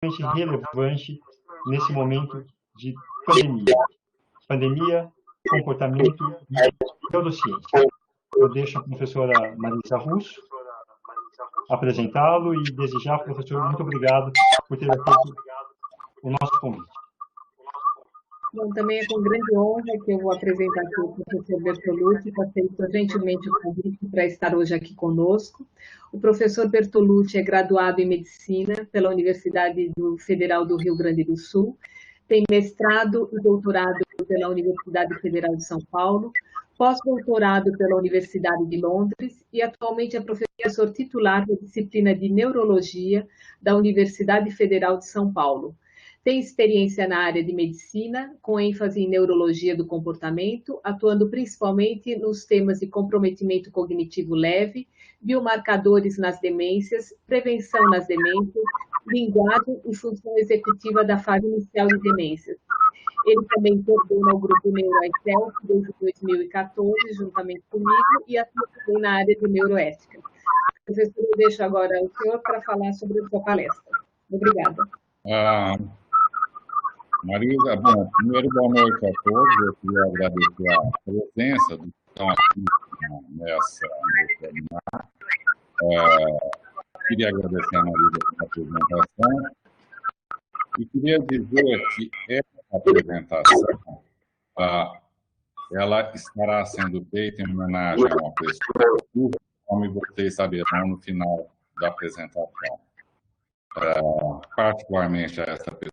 relevante nesse momento de pandemia. Pandemia, comportamento e neurociência. Eu deixo a professora Marisa Russo apresentá-lo e desejar, professor, muito obrigado por ter aceito o nosso convite. Bom, também é com grande honra que eu vou apresentar aqui o professor Bertolucci, que aceitou gentilmente o convite para estar hoje aqui conosco. O professor Bertolucci é graduado em Medicina pela Universidade Federal do Rio Grande do Sul, tem mestrado e doutorado pela Universidade Federal de São Paulo, pós-doutorado pela Universidade de Londres e atualmente é professor titular da disciplina de Neurologia da Universidade Federal de São Paulo. Tem experiência na área de medicina, com ênfase em neurologia do comportamento, atuando principalmente nos temas de comprometimento cognitivo leve, biomarcadores nas demências, prevenção nas demências, linguagem e função executiva da fase inicial de demências. Ele também coordena o grupo NeuroExcel desde 2014, juntamente comigo, e atua também na área de neuroética. Professor, eu deixo agora o senhor para falar sobre a sua palestra. Obrigada. Marisa, bom, primeiro boa noite a todos. Eu queria agradecer a presença do que estão aqui nesse webinar. Queria agradecer a Marisa pela apresentação e queria dizer que essa apresentação ela estará sendo feita em homenagem a uma pessoa, como vocês saberão no final da apresentação. Particularmente a essa pessoa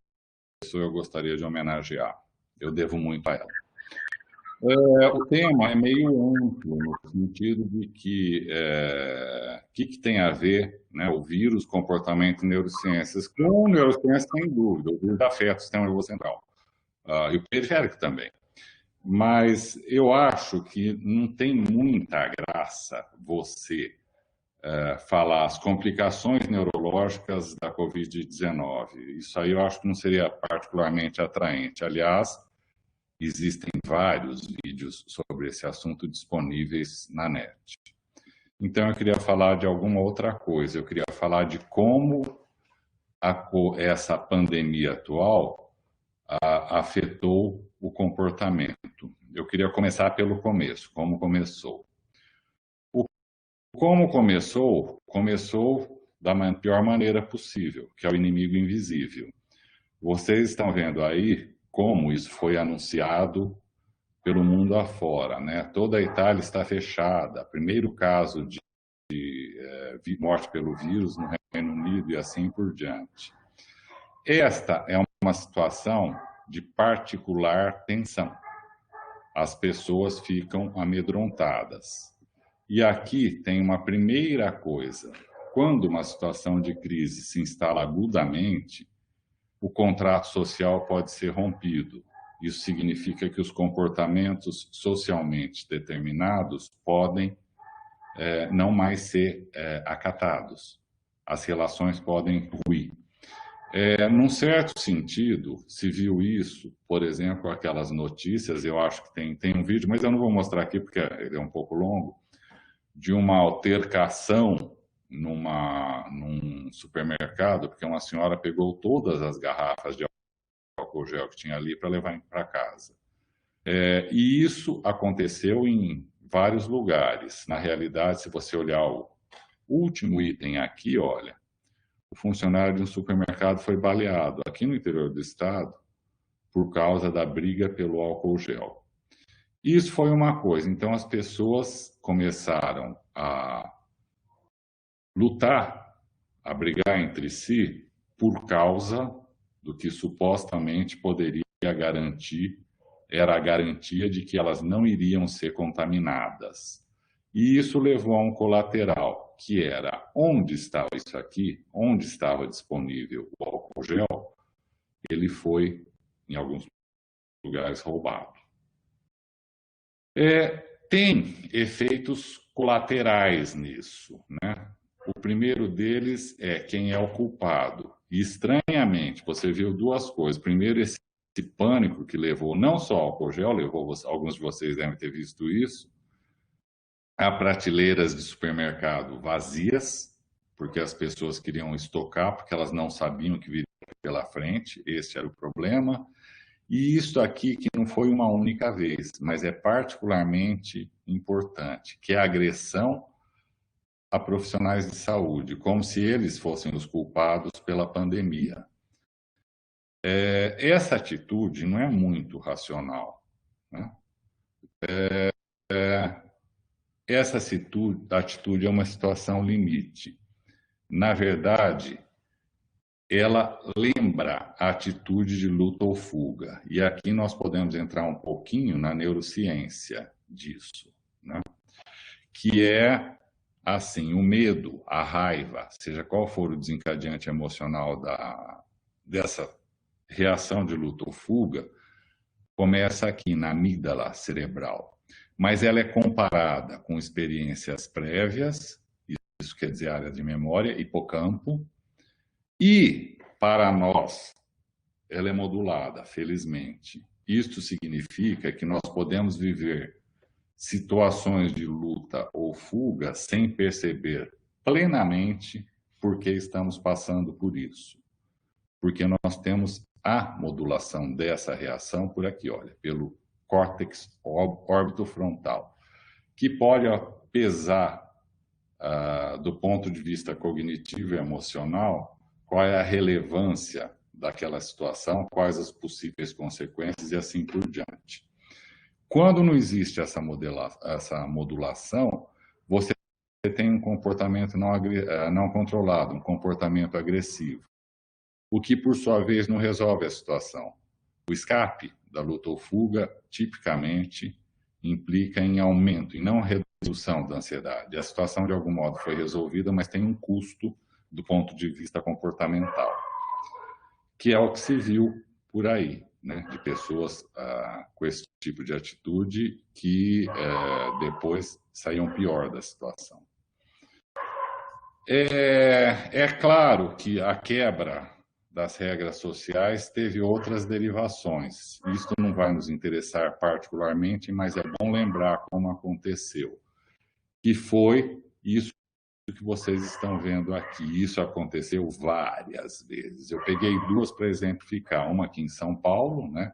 eu gostaria de homenagear. Eu devo muito a ela. O tema é meio amplo, no sentido de que que tem a ver, né, o vírus, comportamento e neurociências. Com neurociências, sem dúvida, o vírus afeta o sistema nervoso central. E o periférico também. Mas eu acho que não tem muita graça você falar as complicações neurológicas da Covid-19. Isso aí eu acho que não seria particularmente atraente. Aliás, existem vários vídeos sobre esse assunto disponíveis na net. Então, eu queria falar de alguma outra coisa. Eu queria falar de como essa pandemia atual afetou o comportamento. Eu queria começar pelo começo, como começou. Como começou? Começou da pior maneira possível, que é o inimigo invisível. Vocês estão vendo aí como isso foi anunciado pelo mundo afora, né? Toda a Itália está fechada. Primeiro caso de morte pelo vírus no Reino Unido e assim por diante. Esta é uma situação de particular tensão. As pessoas ficam amedrontadas. E aqui tem uma primeira coisa. Quando uma situação de crise se instala agudamente, o contrato social pode ser rompido. Isso significa que os comportamentos socialmente determinados podem não mais ser acatados. As relações podem ruir. Num certo sentido, se viu isso, por exemplo, aquelas notícias, eu acho que tem um vídeo, mas eu não vou mostrar aqui porque ele é um pouco longo, de uma altercação num supermercado, porque uma senhora pegou todas as garrafas de álcool gel que tinha ali para levar para casa. E isso aconteceu em vários lugares. Na realidade, se você olhar o último item aqui, olha, o funcionário de um supermercado foi baleado aqui no interior do estado por causa da briga pelo álcool gel. Isso foi uma coisa. Então, as pessoas começaram a lutar, a brigar entre si por causa do que supostamente poderia garantir, era a garantia de que elas não iriam ser contaminadas. E isso levou a um colateral, que era onde estava isso aqui, onde estava disponível o álcool gel, ele foi, em alguns lugares, roubado. Tem efeitos colaterais nisso, né? O primeiro deles é quem é o culpado. E, estranhamente, você viu duas coisas. Primeiro, esse pânico que levou não só ao álcool gel, levou, alguns de vocês devem ter visto isso, a prateleiras de supermercado vazias, porque as pessoas queriam estocar, porque elas não sabiam que viria pela frente, esse era o problema. E isso aqui que não foi uma única vez, mas é particularmente importante, que é a agressão a profissionais de saúde, como se eles fossem os culpados pela pandemia. Essa atitude não é muito racional, né? Essa atitude é uma situação limite. Na verdade, ela lembra a atitude de luta ou fuga. E aqui nós podemos entrar um pouquinho na neurociência disso, né? Que é, assim, o medo, a raiva, seja qual for o desencadeante emocional dessa reação de luta ou fuga, começa aqui na amígdala cerebral. Mas ela é comparada com experiências prévias, isso quer dizer área de memória, hipocampo, e, para nós, ela é modulada, felizmente. Isto significa que nós podemos viver situações de luta ou fuga sem perceber plenamente por que estamos passando por isso. Porque nós temos a modulação dessa reação por aqui, olha, pelo córtex órbito-frontal, que pode pesar do ponto de vista cognitivo e emocional, qual é a relevância daquela situação, quais as possíveis consequências e assim por diante. Quando não existe essa modulação, você tem um comportamento não controlado, um comportamento agressivo, o que, por sua vez, não resolve a situação. O escape da luta ou fuga, tipicamente, implica em aumento e não redução da ansiedade. A situação, de algum modo, foi resolvida, mas tem um custo do ponto de vista comportamental, que é o que se viu por aí, né, de pessoas com esse tipo de atitude que depois saíam pior da situação. É claro que a quebra das regras sociais teve outras derivações. Isso não vai nos interessar particularmente, mas é bom lembrar como aconteceu. Que foi isso que vocês estão vendo aqui. Isso aconteceu várias vezes. Eu peguei duas para exemplificar. Uma aqui em São Paulo, né,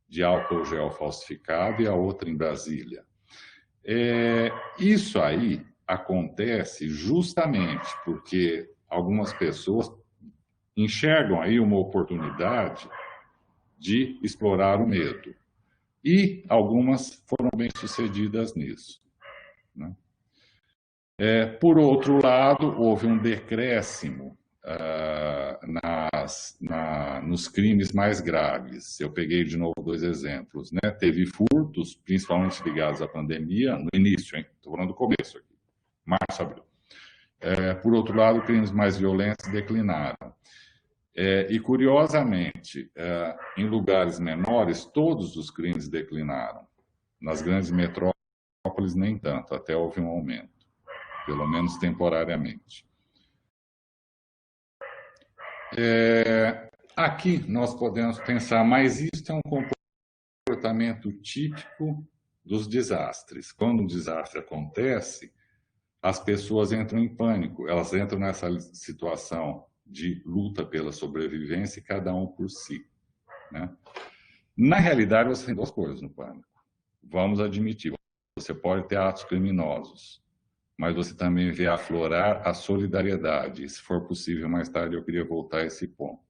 de álcool gel falsificado, e a outra em Brasília. Isso aí acontece justamente porque algumas pessoas enxergam aí uma oportunidade de explorar o medo. E algumas foram bem-sucedidas nisso, né? Por outro lado, houve um decréscimo nos crimes mais graves. Eu peguei de novo dois exemplos, né? Teve furtos, principalmente ligados à pandemia, no início, hein? Estou falando do começo aqui, março, abril. Por outro lado, crimes mais violentos declinaram. E, curiosamente, em lugares menores, todos os crimes declinaram. Nas grandes metrópoles, nem tanto, até houve um aumento, pelo menos temporariamente. Aqui nós podemos pensar, mas isso é um comportamento típico dos desastres. Quando um desastre acontece, as pessoas entram em pânico, elas entram nessa situação de luta pela sobrevivência, e cada um por si, né? Na realidade, você tem duas coisas no pânico. Vamos admitir, você pode ter atos criminosos, mas você também vê aflorar a solidariedade. Se for possível, mais tarde eu queria voltar a esse ponto.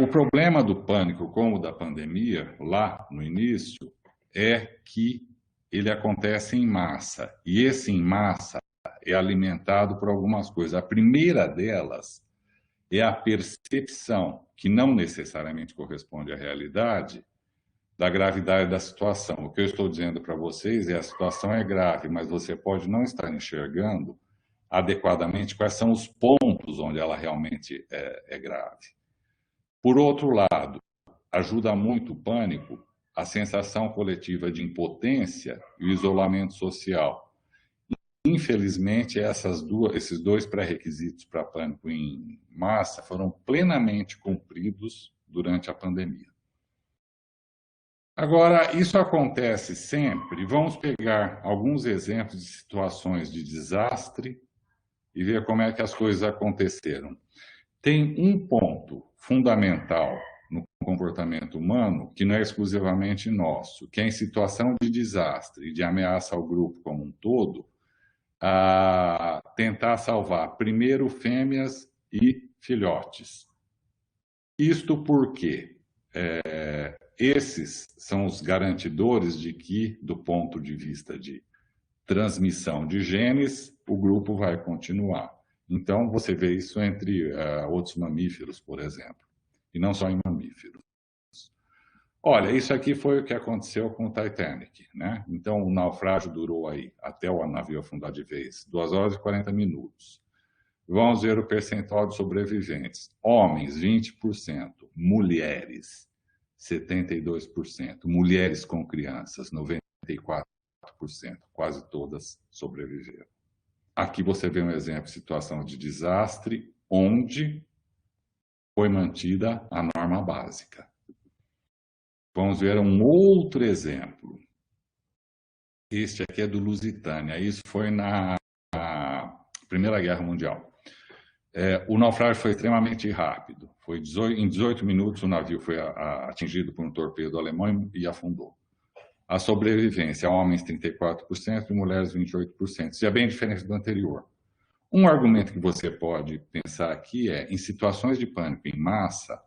O problema do pânico, como da pandemia, lá no início, é que ele acontece em massa. E esse em massa é alimentado por algumas coisas. A primeira delas é a percepção, que não necessariamente corresponde à realidade, da gravidade da situação. O que eu estou dizendo para vocês é: a situação é grave, mas você pode não estar enxergando adequadamente quais são os pontos onde ela realmente é grave. Por outro lado, ajuda muito o pânico a sensação coletiva de impotência e o isolamento social. Infelizmente, esses dois pré-requisitos para pânico em massa foram plenamente cumpridos durante a pandemia. Agora, isso acontece sempre. Vamos pegar alguns exemplos de situações de desastre e ver como é que as coisas aconteceram. Tem um ponto fundamental no comportamento humano que não é exclusivamente nosso, que é em situação de desastre e de ameaça ao grupo como um todo, a tentar salvar primeiro fêmeas e filhotes. Isto porque esses são os garantidores de que, do ponto de vista de transmissão de genes, o grupo vai continuar. Então, você vê isso entre outros mamíferos, por exemplo, e não só em mamíferos. Olha, isso aqui foi o que aconteceu com o Titanic, né? Então, o naufrágio durou aí, até o navio afundar de vez, 2 horas e 40 minutos. Vamos ver o percentual de sobreviventes. Homens, 20%. Mulheres, 72%. Mulheres com crianças, 94%. Quase todas sobreviveram. Aqui você vê um exemplo de situação de desastre, onde foi mantida a norma básica. Vamos ver um outro exemplo. Este aqui é do Lusitânia. Isso foi na Primeira Guerra Mundial. O naufrágio foi extremamente rápido. Em 18 minutos o navio foi atingido por um torpedo alemão e afundou. A sobrevivência, homens 34% e mulheres 28%. Isso é bem diferente do anterior. Um argumento que você pode pensar aqui é, em situações de pânico em massa,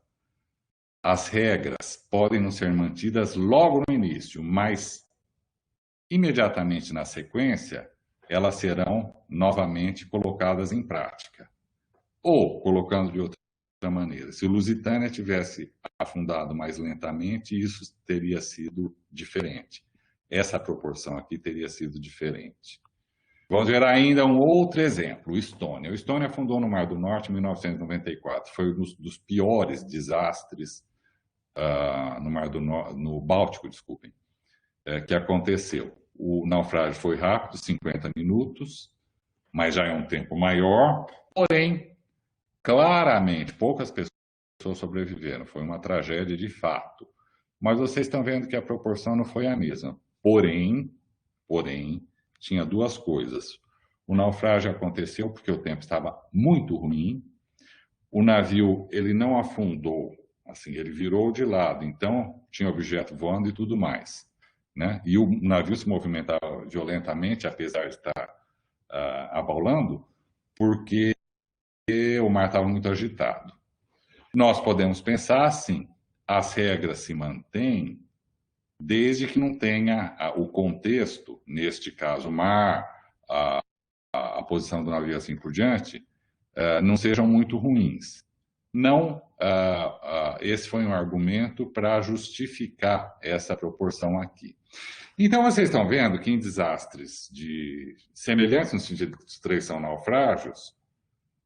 as regras podem não ser mantidas logo no início, mas imediatamente na sequência, elas serão novamente colocadas em prática. Ou, colocando de outra maneira, se o Lusitânia tivesse afundado mais lentamente, isso teria sido diferente. Essa proporção aqui teria sido diferente. Vamos ver ainda um outro exemplo, o Estônia. O Estônia afundou no Mar do Norte em 1994. Foi um dos piores desastres no Báltico, desculpem, que aconteceu. O naufrágio foi rápido, 50 minutos, mas já é um tempo maior, porém, claramente, poucas pessoas sobreviveram. Foi uma tragédia de fato. Mas vocês estão vendo que a proporção não foi a mesma. Porém, tinha duas coisas. O naufrágio aconteceu porque o tempo estava muito ruim. O navio, ele não afundou, assim, ele virou de lado. Então, tinha objeto voando e tudo mais, né? E o navio se movimentava violentamente, apesar de estar abaulando, porque o mar estava muito agitado. Nós podemos pensar assim, as regras se mantêm desde que não tenha o contexto, neste caso o mar, a posição do navio assim por diante, não sejam muito ruins. Não, esse foi um argumento para justificar essa proporção aqui. Então, vocês estão vendo que em desastres semelhantes no sentido de traição, naufrágios,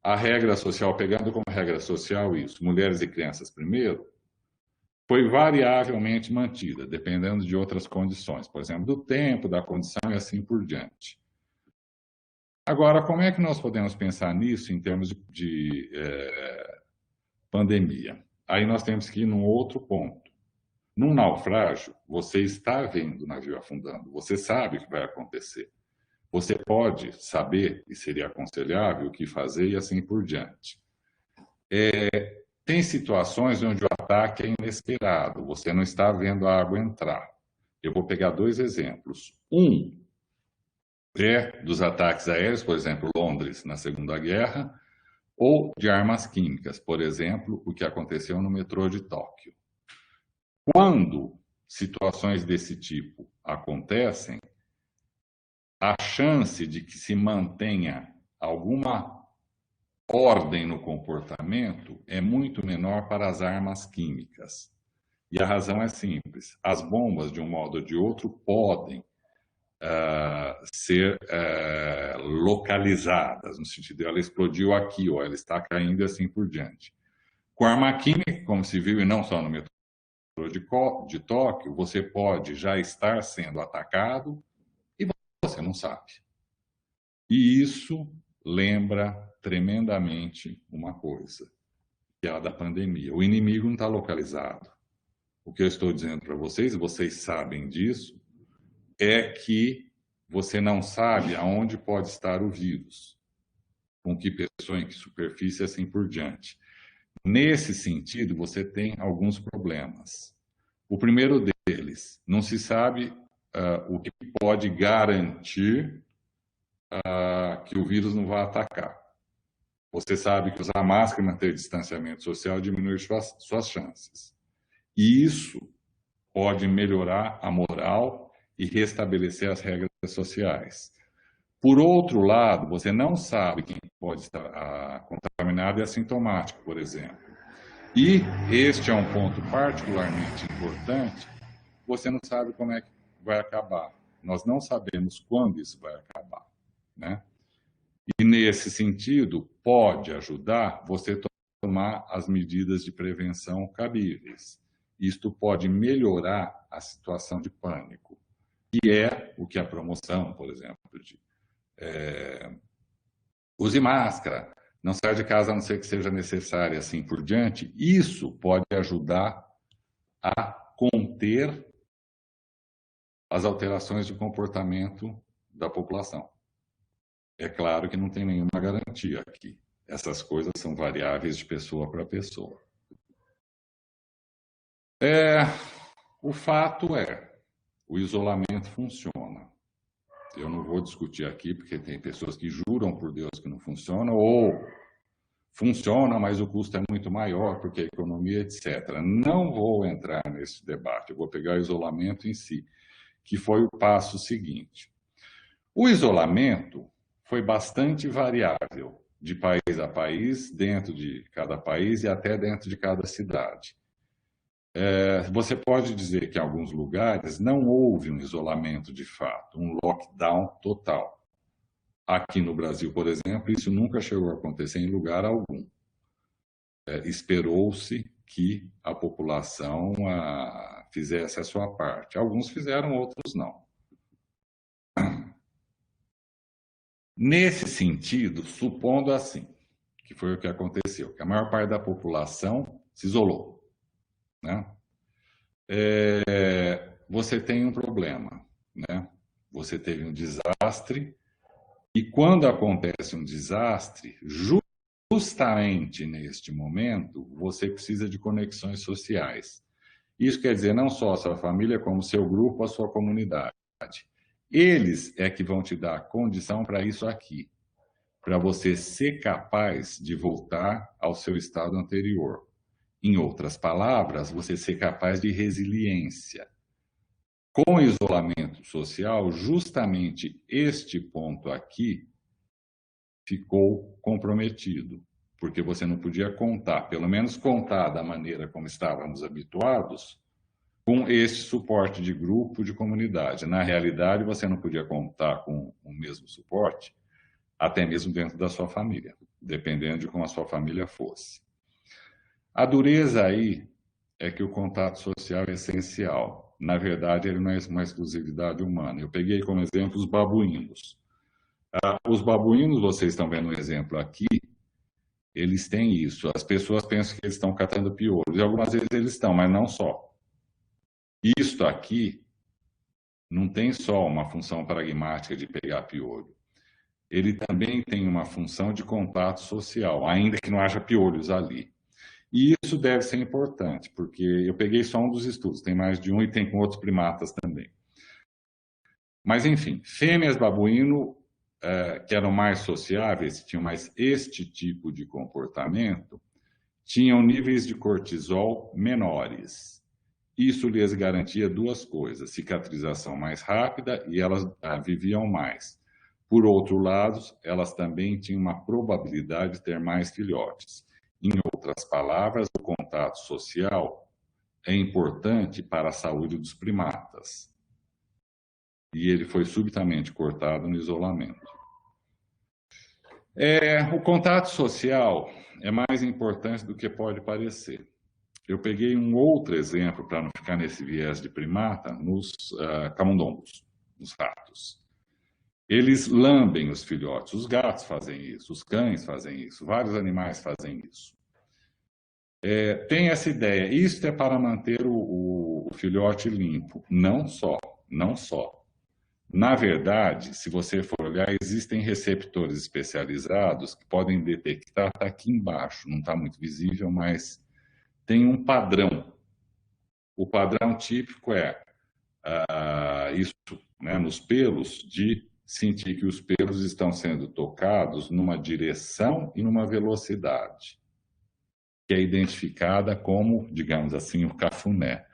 a regra social, pegando como regra social isso, mulheres e crianças primeiro, foi variavelmente mantida, dependendo de outras condições, por exemplo, do tempo, da condição e assim por diante. Agora, como é que nós podemos pensar nisso em termos de pandemia? Aí nós temos que ir num outro ponto. Num naufrágio, você está vendo o navio afundando, você sabe o que vai acontecer. Você pode saber, e seria aconselhável, o que fazer e assim por diante. Tem situações onde o ataque é inesperado, você não está vendo a água entrar. Eu vou pegar 2 exemplos. Um é dos ataques aéreos, por exemplo, Londres na Segunda Guerra, ou de armas químicas, por exemplo, o que aconteceu no metrô de Tóquio. Quando situações desse tipo acontecem, a chance de que se mantenha alguma ordem no comportamento é muito menor para as armas químicas. E a razão é simples. As bombas, de um modo ou de outro, podem ser localizadas, no sentido de ela explodiu aqui, ou ela está caindo e assim por diante. Com arma química, como se viu, e não só no metrô de Tóquio, você pode já estar sendo atacado e você não sabe. E isso lembra tremendamente uma coisa, que é a da pandemia. O inimigo não está localizado. O que eu estou dizendo para vocês, e vocês sabem disso, é que você não sabe aonde pode estar o vírus, com que pessoa, em que superfície, assim por diante. Nesse sentido, você tem alguns problemas. O primeiro deles, não se sabe o que pode garantir que o vírus não vai atacar. Você sabe que usar máscara e manter distanciamento social diminui suas chances. E isso pode melhorar a moral e restabelecer as regras sociais. Por outro lado, você não sabe quem pode estar contaminado e assintomático, por exemplo. E este é um ponto particularmente importante, você não sabe como é que vai acabar. Nós não sabemos quando isso vai acabar, né? E nesse sentido, pode ajudar você a tomar as medidas de prevenção cabíveis. Isto pode melhorar a situação de pânico. E é o que a promoção, por exemplo, de use máscara, não saia de casa a não ser que seja necessário, assim por diante. Isso pode ajudar a conter as alterações de comportamento da população. É claro que não tem nenhuma garantia aqui. Essas coisas são variáveis de pessoa para pessoa. O fato é, o isolamento funciona. Eu não vou discutir aqui, porque tem pessoas que juram por Deus que não funciona, ou funciona, mas o custo é muito maior, porque a economia, etc. Não vou entrar nesse debate, eu vou pegar o isolamento em si, que foi o passo seguinte. O isolamento foi bastante variável de país a país, dentro de cada país e até dentro de cada cidade. Você pode dizer que em alguns lugares não houve um isolamento de fato, um lockdown total. Aqui no Brasil, por exemplo, isso nunca chegou a acontecer em lugar algum. Esperou-se que a população fizesse a sua parte. Alguns fizeram, outros não. Nesse sentido, supondo assim, que foi o que aconteceu, que a maior parte da população se isolou, né? Você tem um problema, né? Você teve um desastre, e quando acontece um desastre, justamente neste momento, você precisa de conexões sociais. Isso quer dizer não só a sua família, como seu grupo, a sua comunidade. Eles é que vão te dar condição para isso aqui, para você ser capaz de voltar ao seu estado anterior. Em outras palavras, você ser capaz de resiliência. Com o isolamento social, justamente este ponto aqui ficou comprometido, porque você não podia contar, pelo menos contar da maneira como estávamos habituados, com este suporte de grupo, de comunidade. Na realidade, você não podia contar com o mesmo suporte, até mesmo dentro da sua família, dependendo de como a sua família fosse. A dureza aí é que o contato social é essencial. Na verdade, ele não é uma exclusividade humana. Eu peguei como exemplo os babuínos. Os babuínos, vocês estão vendo um exemplo aqui, eles têm isso. As pessoas pensam que eles estão catando piolhos, e algumas vezes eles estão, mas não só. Isto aqui não tem só uma função pragmática de pegar piolho. Ele também tem uma função de contato social, ainda que não haja piolhos ali. E isso deve ser importante, porque eu peguei só um dos estudos, tem mais de um e tem com outros primatas também. Mas, enfim, fêmeas babuíno, que eram mais sociáveis, tinham mais este tipo de comportamento, tinham níveis de cortisol menores. Isso lhes garantia duas coisas, cicatrização mais rápida e elas viviam mais. Por outro lado, elas também tinham uma probabilidade de ter mais filhotes. Em outras palavras, o contato social é importante para a saúde dos primatas. E ele foi subitamente cortado no isolamento. O contato social é mais importante do que pode parecer. Eu peguei um outro exemplo, para não ficar nesse viés de primata, nos camundongos, nos ratos. Eles lambem os filhotes, os gatos fazem isso, os cães fazem isso, vários animais fazem isso. Tem essa ideia, isto é para manter o filhote limpo. Não só. Na verdade, se você for olhar, existem receptores especializados que podem detectar, está aqui embaixo, não está muito visível, mas tem um padrão. O padrão típico é isso, né, nos pelos, de sentir que os pelos estão sendo tocados numa direção e numa velocidade, que é identificada como, digamos assim, o cafuné.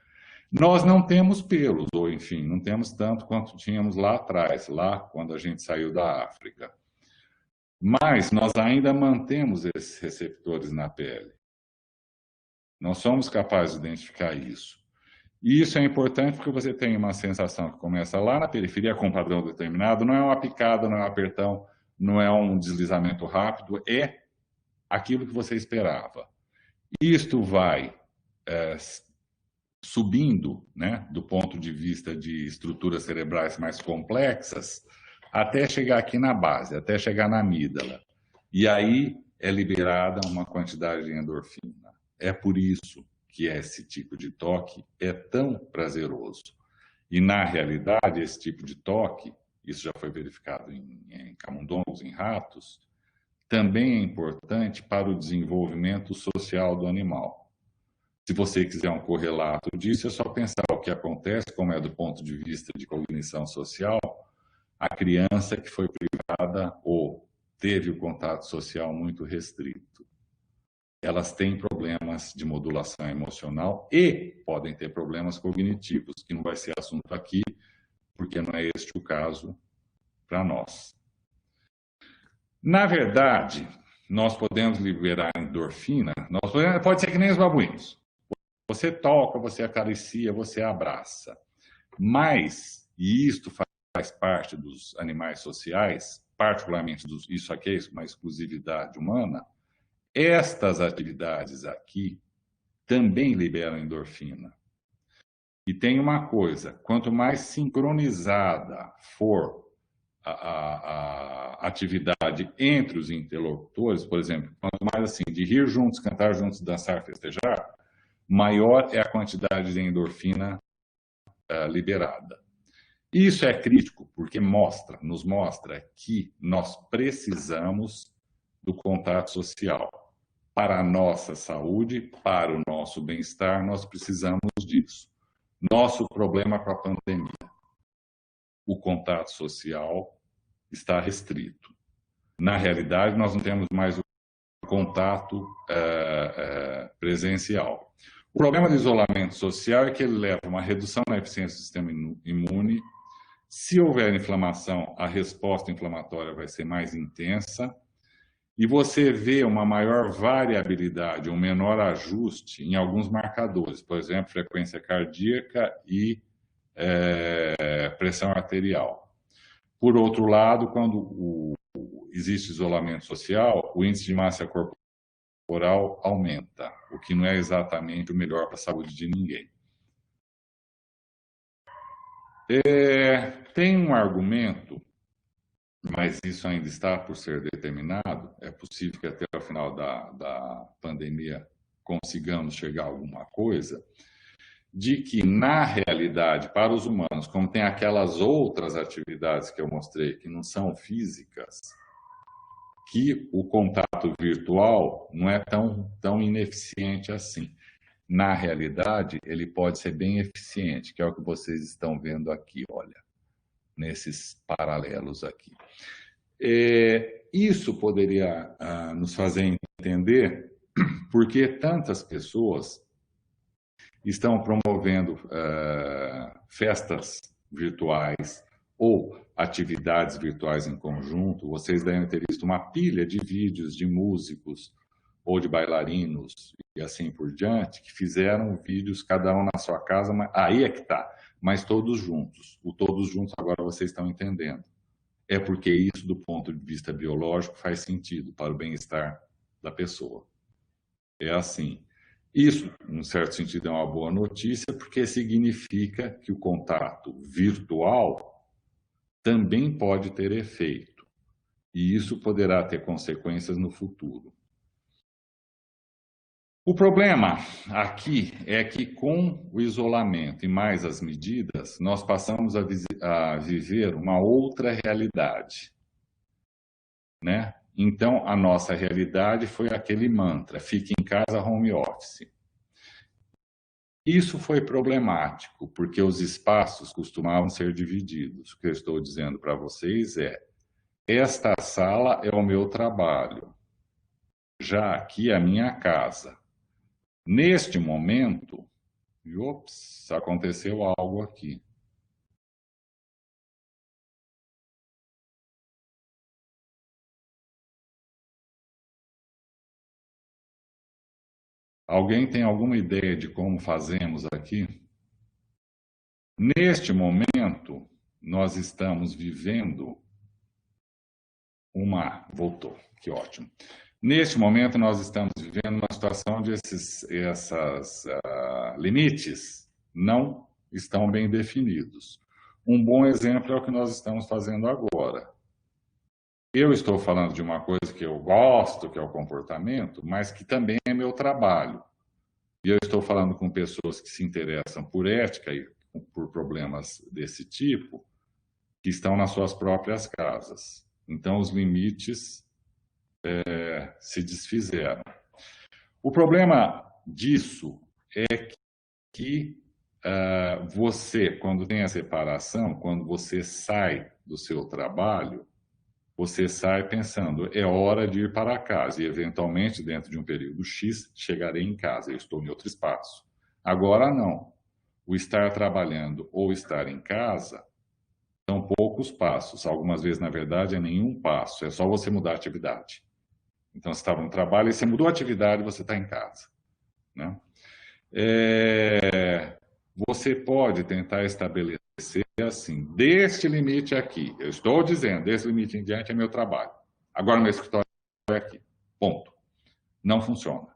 Nós não temos pelos, ou enfim, não temos tanto quanto tínhamos lá atrás, lá quando a gente saiu da África. Mas nós ainda mantemos esses receptores na pele. Nós somos capazes de identificar isso. E isso é importante porque você tem uma sensação que começa lá na periferia com um padrão determinado, não é uma picada, não é um apertão, não é um deslizamento rápido, é aquilo que você esperava. Isto vai subindo, né, do ponto de vista de estruturas cerebrais mais complexas, até chegar aqui na base, até chegar na amígdala. E aí é liberada uma quantidade de endorfina. É por isso que esse tipo de toque é tão prazeroso. E, na realidade, esse tipo de toque, isso já foi verificado em camundongos, em ratos, também é importante para o desenvolvimento social do animal. Se você quiser um correlato disso, é só pensar o que acontece, como é do ponto de vista de cognição social, a criança que foi privada ou teve o contato social muito restrito. Elas têm problemas de modulação emocional e podem ter problemas cognitivos, que não vai ser assunto aqui, porque não é este o caso para nós. Na verdade, nós podemos liberar endorfina, pode ser que nem os babuínos. Você toca, você acaricia, você abraça. Mas, e isto faz parte dos animais sociais, particularmente isso aqui é uma exclusividade humana, estas atividades aqui também liberam endorfina. E tem uma coisa, quanto mais sincronizada for a atividade entre os interlocutores, por exemplo, quanto mais assim, de rir juntos, cantar juntos, dançar, festejar, maior é a quantidade de endorfina liberada. Isso é crítico porque nos mostra que nós precisamos do contato social. Para a nossa saúde, para o nosso bem-estar, nós precisamos disso. Nosso problema com a pandemia, o contato social está restrito. Na realidade, nós não temos mais o contato presencial. O problema do isolamento social é que ele leva a uma redução na eficiência do sistema imune. Se houver inflamação, a resposta inflamatória vai ser mais intensa. E você vê uma maior variabilidade, um menor ajuste em alguns marcadores, por exemplo, frequência cardíaca e pressão arterial. Por outro lado, quando existe isolamento social, o índice de massa corporal aumenta, o que não é exatamente o melhor para a saúde de ninguém. Tem um argumento, mas isso ainda está por ser determinado, é possível que até o final da pandemia consigamos chegar a alguma coisa, de que, na realidade, para os humanos, como tem aquelas outras atividades que eu mostrei, que não são físicas, que o contato virtual não é tão ineficiente assim. Na realidade, ele pode ser bem eficiente, que é o que vocês estão vendo aqui, olha, nesses paralelos aqui. Isso poderia nos fazer entender por que tantas pessoas estão promovendo festas virtuais ou atividades virtuais em conjunto. Vocês devem ter visto uma pilha de vídeos de músicos ou de bailarinos e assim por diante, que fizeram vídeos, cada um na sua casa, mas aí é que está, mas todos juntos. O todos juntos agora vocês estão entendendo. É porque isso, do ponto de vista biológico, faz sentido para o bem-estar da pessoa. É assim. Isso, num certo sentido, é uma boa notícia, porque significa que o contato virtual também pode ter efeito. E isso poderá ter consequências no futuro. O problema aqui é que, com o isolamento e mais as medidas, nós passamos a viver uma outra realidade. né? Então, a nossa realidade foi aquele mantra, fique em casa, home office. Isso foi problemático, porque os espaços costumavam ser divididos. O que eu estou dizendo para vocês é, esta sala é o meu trabalho, já aqui é a minha casa. Neste momento, ops, aconteceu algo aqui. Alguém tem alguma ideia de como fazemos aqui? Neste momento, nós estamos vivendo Voltou, que ótimo. Neste momento, nós estamos vivendo uma situação onde esses limites não estão bem definidos. Um bom exemplo é o que nós estamos fazendo agora. Eu estou falando de uma coisa que eu gosto, que é o comportamento, mas que também é meu trabalho. E eu estou falando com pessoas que se interessam por ética e por problemas desse tipo, que estão nas suas próprias casas. Então, os limites se desfizeram. O problema disso é que você, quando tem a separação, quando você sai do seu trabalho, você sai pensando, é hora de ir para casa, e eventualmente, dentro de um período X, chegarei em casa, eu estou em outro espaço. Agora, não. O estar trabalhando ou estar em casa são poucos passos. Algumas vezes, na verdade, é nenhum passo, é só você mudar a atividade. Então, você estava no trabalho e você mudou a atividade e você está em casa, né? Você pode tentar estabelecer assim, deste limite aqui, eu estou dizendo, desse limite em diante é meu trabalho. Agora, meu escritório é aqui. Ponto. Não funciona.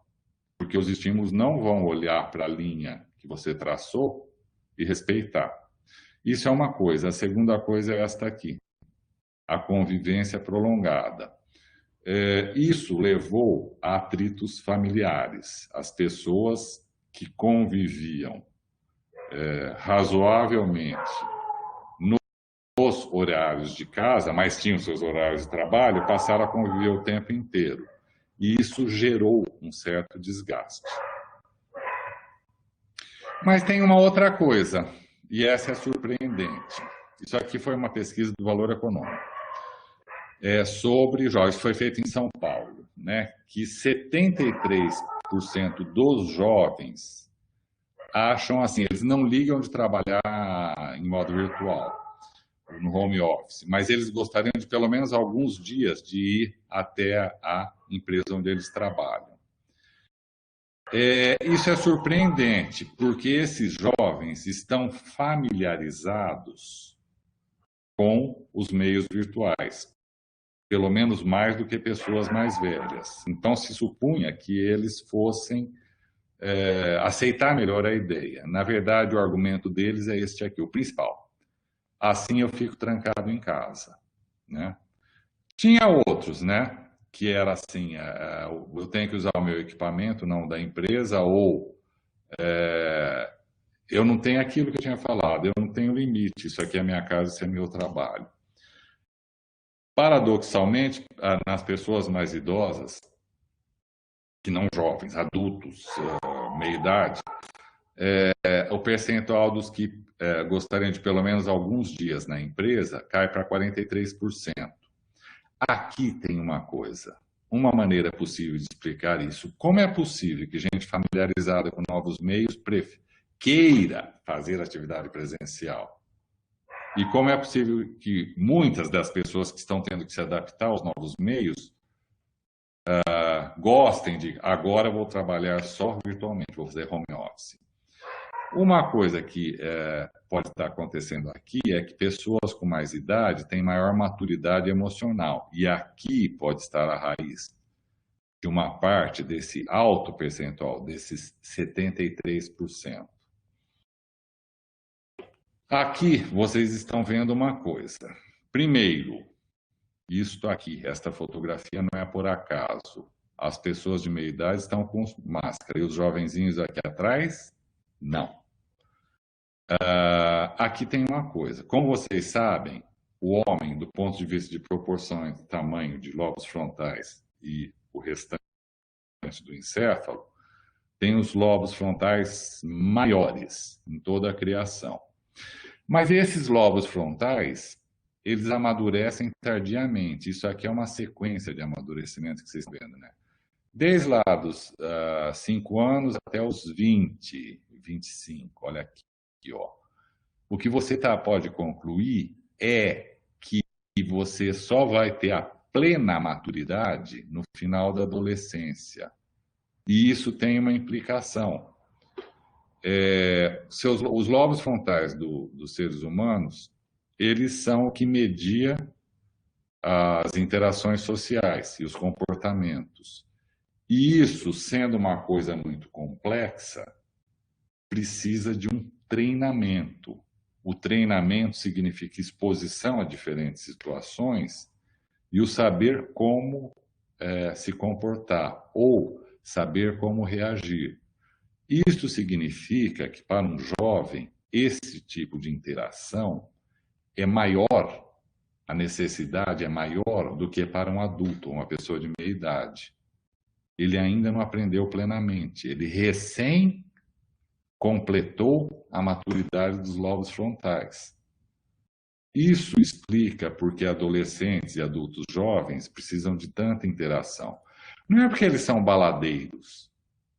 Porque os estímulos não vão olhar para a linha que você traçou e respeitar. Isso é uma coisa. A segunda coisa é esta aqui. A convivência prolongada. Isso levou a atritos familiares. As pessoas que conviviam razoavelmente nos horários de casa, mas tinham seus horários de trabalho, passaram a conviver o tempo inteiro. E isso gerou um certo desgaste. Mas tem uma outra coisa, e essa é surpreendente. Isso aqui foi uma pesquisa do Valor Econômico. Sobre jovens, foi feito em São Paulo, né? Que 73% dos jovens acham assim, eles não ligam de trabalhar em modo virtual, no home office, mas eles gostariam de pelo menos alguns dias de ir até a empresa onde eles trabalham. Isso é surpreendente, porque esses jovens estão familiarizados com os meios virtuais, pelo menos mais do que pessoas mais velhas. Então, se supunha que eles fossem aceitar melhor a ideia. Na verdade, o argumento deles é este aqui, o principal. Assim eu fico trancado em casa, né? Tinha outros, né? Que era assim, eu tenho que usar o meu equipamento, não da empresa, ou eu não tenho aquilo que eu tinha falado, eu não tenho limite, isso aqui é minha casa, isso é meu trabalho. Paradoxalmente, nas pessoas mais idosas, que não jovens, adultos, meia-idade, o percentual dos que gostariam de pelo menos alguns dias na empresa cai para 43%. Aqui tem uma coisa, uma maneira possível de explicar isso. Como é possível que gente familiarizada com novos meios queira fazer atividade presencial? E como é possível que muitas das pessoas que estão tendo que se adaptar aos novos meios gostem de, agora eu vou trabalhar só virtualmente, vou fazer home office? Uma coisa que pode estar acontecendo aqui é que pessoas com mais idade têm maior maturidade emocional. E aqui pode estar a raiz de uma parte desse alto percentual, desses 73%. Aqui vocês estão vendo uma coisa. Primeiro, isto aqui, esta fotografia não é por acaso. As pessoas de meia idade estão com máscara. E os jovenzinhos aqui atrás, não. Aqui tem uma coisa. Como vocês sabem, o homem, do ponto de vista de proporção entre tamanho de lobos frontais e o restante do encéfalo, tem os lobos frontais maiores em toda a criação. Mas esses lobos frontais, eles amadurecem tardiamente. Isso aqui é uma sequência de amadurecimento que vocês estão vendo, né? Desde lá dos 5 anos até os 20, 25. Olha aqui, ó. O que você pode concluir é que você só vai ter a plena maturidade no final da adolescência. E isso tem uma implicação. Os lobos frontais dos seres humanos, eles são o que media as interações sociais e os comportamentos. E isso, sendo uma coisa muito complexa, precisa de um treinamento. O treinamento significa exposição a diferentes situações e o saber como se comportar ou saber como reagir. Isto significa que, para um jovem, esse tipo de interação é maior, a necessidade é maior do que para um adulto, uma pessoa de meia idade. Ele ainda não aprendeu plenamente, ele recém completou a maturidade dos lobos frontais. Isso explica porque adolescentes e adultos jovens precisam de tanta interação. Não é porque eles são baladeiros.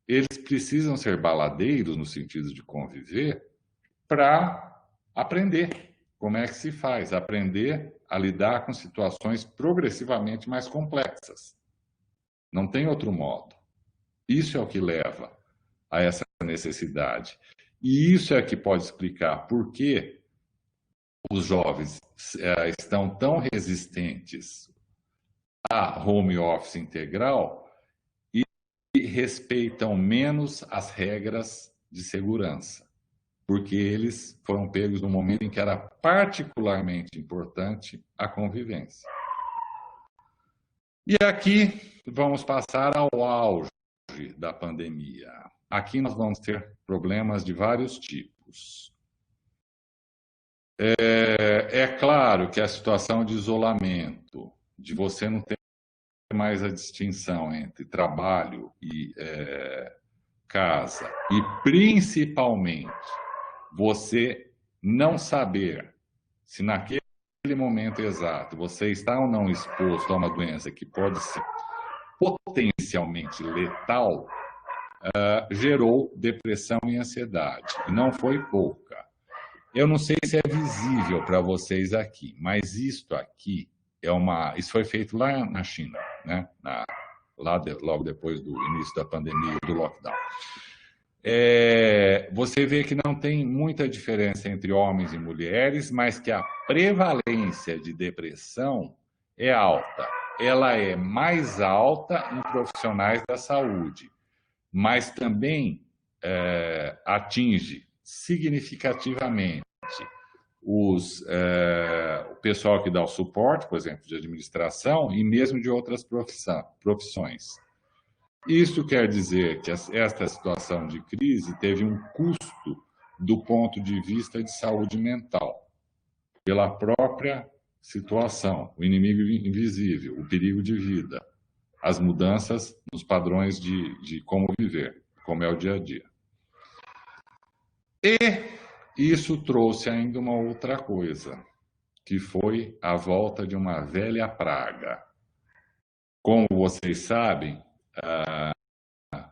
Eles precisam ser baladeiros no sentido de conviver para aprender como é que se faz, aprender a lidar com situações progressivamente mais complexas. Não tem outro modo. Isso é o que leva a essa necessidade. E isso é que pode explicar por que os jovens estão tão resistentes a home office integral e respeitam menos as regras de segurança, porque eles foram pegos no momento em que era particularmente importante a convivência. E aqui vamos passar ao auge da pandemia. Aqui nós vamos ter problemas de vários tipos. É claro que a situação de isolamento, de você não ter mais a distinção entre trabalho e casa, e principalmente você não saber se naquele momento exato você está ou não exposto a uma doença que pode ser potencialmente letal, gerou depressão e ansiedade, e não foi pouca. Eu não sei se é visível para vocês aqui, mas isto aqui isso foi feito lá na China, né? Logo depois do início da pandemia e do lockdown. Você vê que não tem muita diferença entre homens e mulheres, mas que a prevalência de depressão é alta. Ela é mais alta em profissionais da saúde, mas também atinge significativamente o pessoal que dá o suporte, por exemplo, de administração e mesmo de outras profissões. Isso quer dizer que esta situação de crise teve um custo do ponto de vista de saúde mental, pela própria situação, o inimigo invisível, o perigo de vida, as mudanças nos padrões de como viver, como é o dia a dia. E isso trouxe ainda uma outra coisa, que foi a volta de uma velha praga. Como vocês sabem,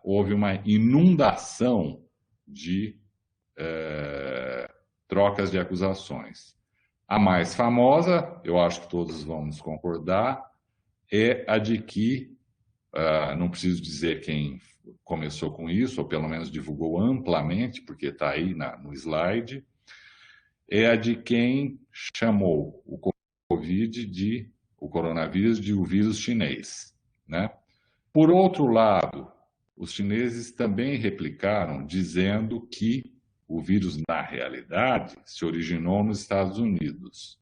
houve uma inundação de trocas de acusações. A mais famosa, eu acho que todos vamos concordar, é a de que, não preciso dizer quem começou com isso, ou pelo menos divulgou amplamente, porque está aí no slide, é a de quem chamou o coronavírus de o vírus chinês, né? Por outro lado, os chineses também replicaram, dizendo que o vírus, na realidade, se originou nos Estados Unidos.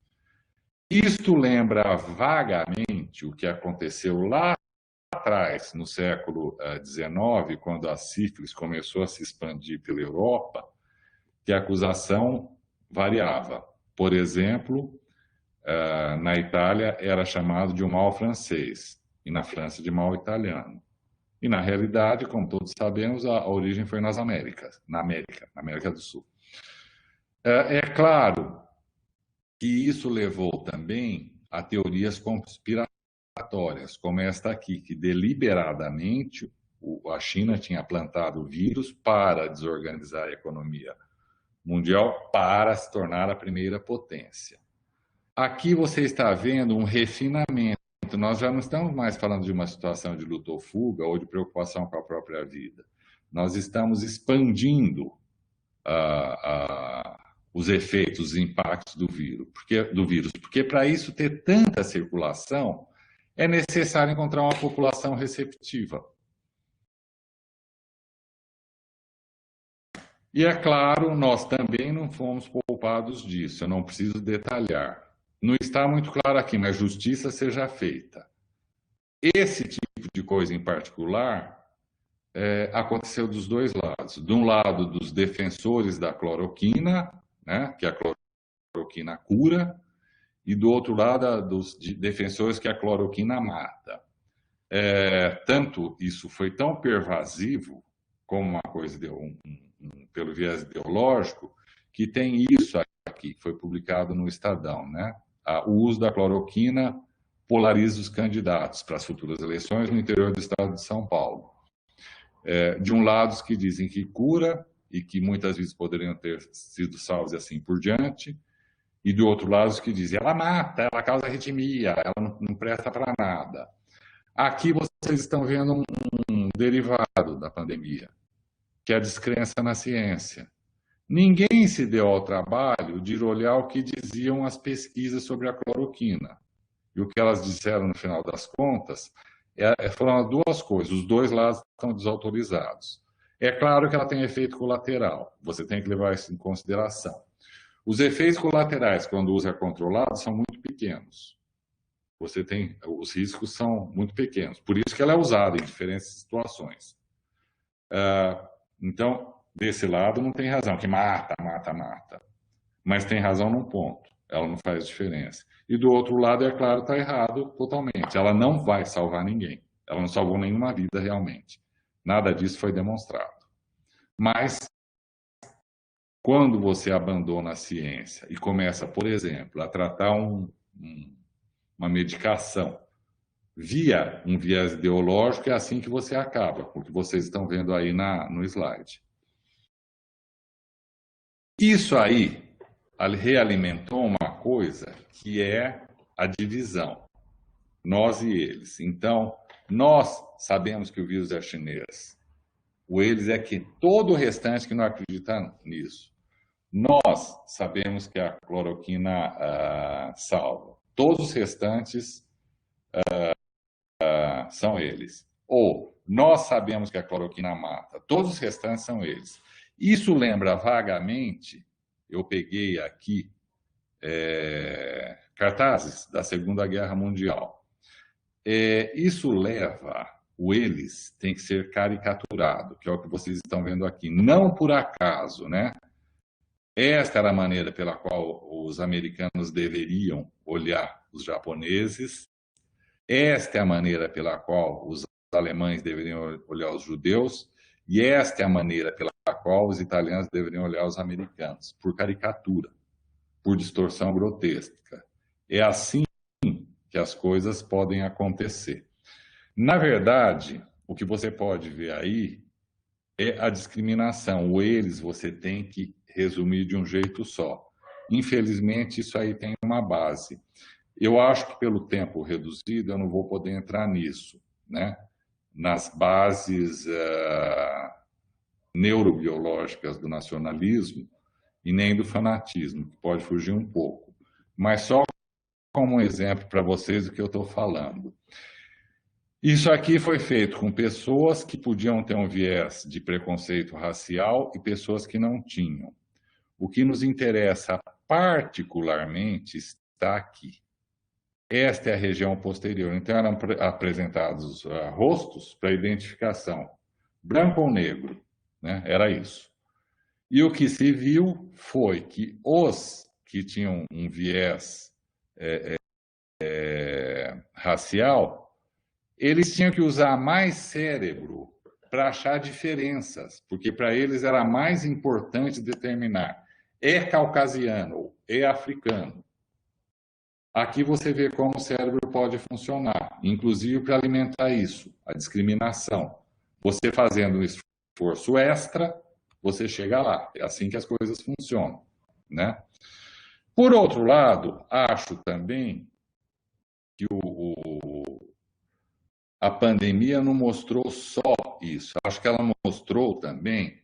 Isto lembra vagamente o que aconteceu lá atrás, no século XIX, quando a sífilis começou a se expandir pela Europa, que a acusação variava. Por exemplo, na Itália era chamado de um mal francês e na França de mal italiano. E na realidade, como todos sabemos, a origem foi nas Américas, na América do Sul. É claro que isso levou também a teorias conspiratórias, como esta aqui, que deliberadamente a China tinha plantado o vírus para desorganizar a economia mundial, para se tornar a primeira potência. Aqui você está vendo um refinamento. Nós já não estamos mais falando de uma situação de luta ou fuga ou de preocupação com a própria vida. Nós estamos expandindo os efeitos, os impactos do vírus. Porque para isso ter tanta circulação, é necessário encontrar uma população receptiva. E é claro, nós também não fomos poupados disso, eu não preciso detalhar. Não está muito claro aqui, mas justiça seja feita. Esse tipo de coisa em particular aconteceu dos dois lados. De um lado, dos defensores da cloroquina, né, que a cloroquina cura, e do outro lado, dos defensores que a cloroquina mata. Tanto isso foi tão pervasivo, como uma coisa pelo viés ideológico, que tem isso aqui, que foi publicado no Estadão, né? O uso da cloroquina polariza os candidatos para as futuras eleições no interior do estado de São Paulo. De um lado, os que dizem que cura e que muitas vezes poderiam ter sido salvos e assim por diante, e do outro lado, os que dizem ela mata, ela causa arritmia, ela não presta para nada. Aqui vocês estão vendo um derivado da pandemia, que é a descrença na ciência. Ninguém se deu ao trabalho de olhar o que diziam as pesquisas sobre a cloroquina. E o que elas disseram, no final das contas, foram duas coisas. Os dois lados estão desautorizados. É claro que ela tem efeito colateral. Você tem que levar isso em consideração. Os efeitos colaterais, quando o uso é controlado, são muito pequenos. Os riscos são muito pequenos. Por isso que ela é usada em diferentes situações. Então, desse lado não tem razão, que mata. Mas tem razão num ponto, ela não faz diferença. E do outro lado, é claro, está errado totalmente. Ela não vai salvar ninguém. Ela não salvou nenhuma vida realmente. Nada disso foi demonstrado. Mas, quando você abandona a ciência e começa, por exemplo, a tratar uma medicação via um viés ideológico, é assim que você acaba, porque vocês estão vendo aí no slide. Isso aí realimentou uma coisa que é a divisão, nós e eles. Então, nós sabemos que o vírus é chinês. O eles é que todo o restante que não acredita nisso. Nós sabemos que a cloroquina salva. Todos os restantes são eles. Ou nós sabemos que a cloroquina mata. Todos os restantes são eles. Isso lembra vagamente, eu peguei aqui cartazes da Segunda Guerra Mundial. Isso leva, o eles tem que ser caricaturado, que é o que vocês estão vendo aqui. Não por acaso, né? Esta era a maneira pela qual os americanos deveriam olhar os japoneses. Esta é a maneira pela qual os alemães deveriam olhar os judeus. E esta é a maneira pela qual os italianos deveriam olhar os americanos, por caricatura, por distorção grotesca. É assim que as coisas podem acontecer. Na verdade, o que você pode ver aí é a discriminação. O eles você tem que resumir de um jeito só. Infelizmente, isso aí tem uma base. Eu acho que pelo tempo reduzido eu não vou poder entrar nisso, né? Nas bases neurobiológicas do nacionalismo e nem do fanatismo, que pode fugir um pouco. Mas só como um exemplo para vocês do que eu estou falando. Isso aqui foi feito com pessoas que podiam ter um viés de preconceito racial e pessoas que não tinham. O que nos interessa particularmente está aqui. Esta é a região posterior. Então, eram apresentados rostos para identificação, branco ou negro, né? Era isso. E o que se viu foi que os que tinham um viés racial, eles tinham que usar mais cérebro para achar diferenças, porque para eles era mais importante determinar é caucasiano ou é africano. Aqui você vê como o cérebro pode funcionar, inclusive para alimentar isso, a discriminação. Você fazendo um esforço extra, você chega lá. É assim que as coisas funcionam, né? Por outro lado, acho também que a pandemia não mostrou só isso. Acho que ela mostrou também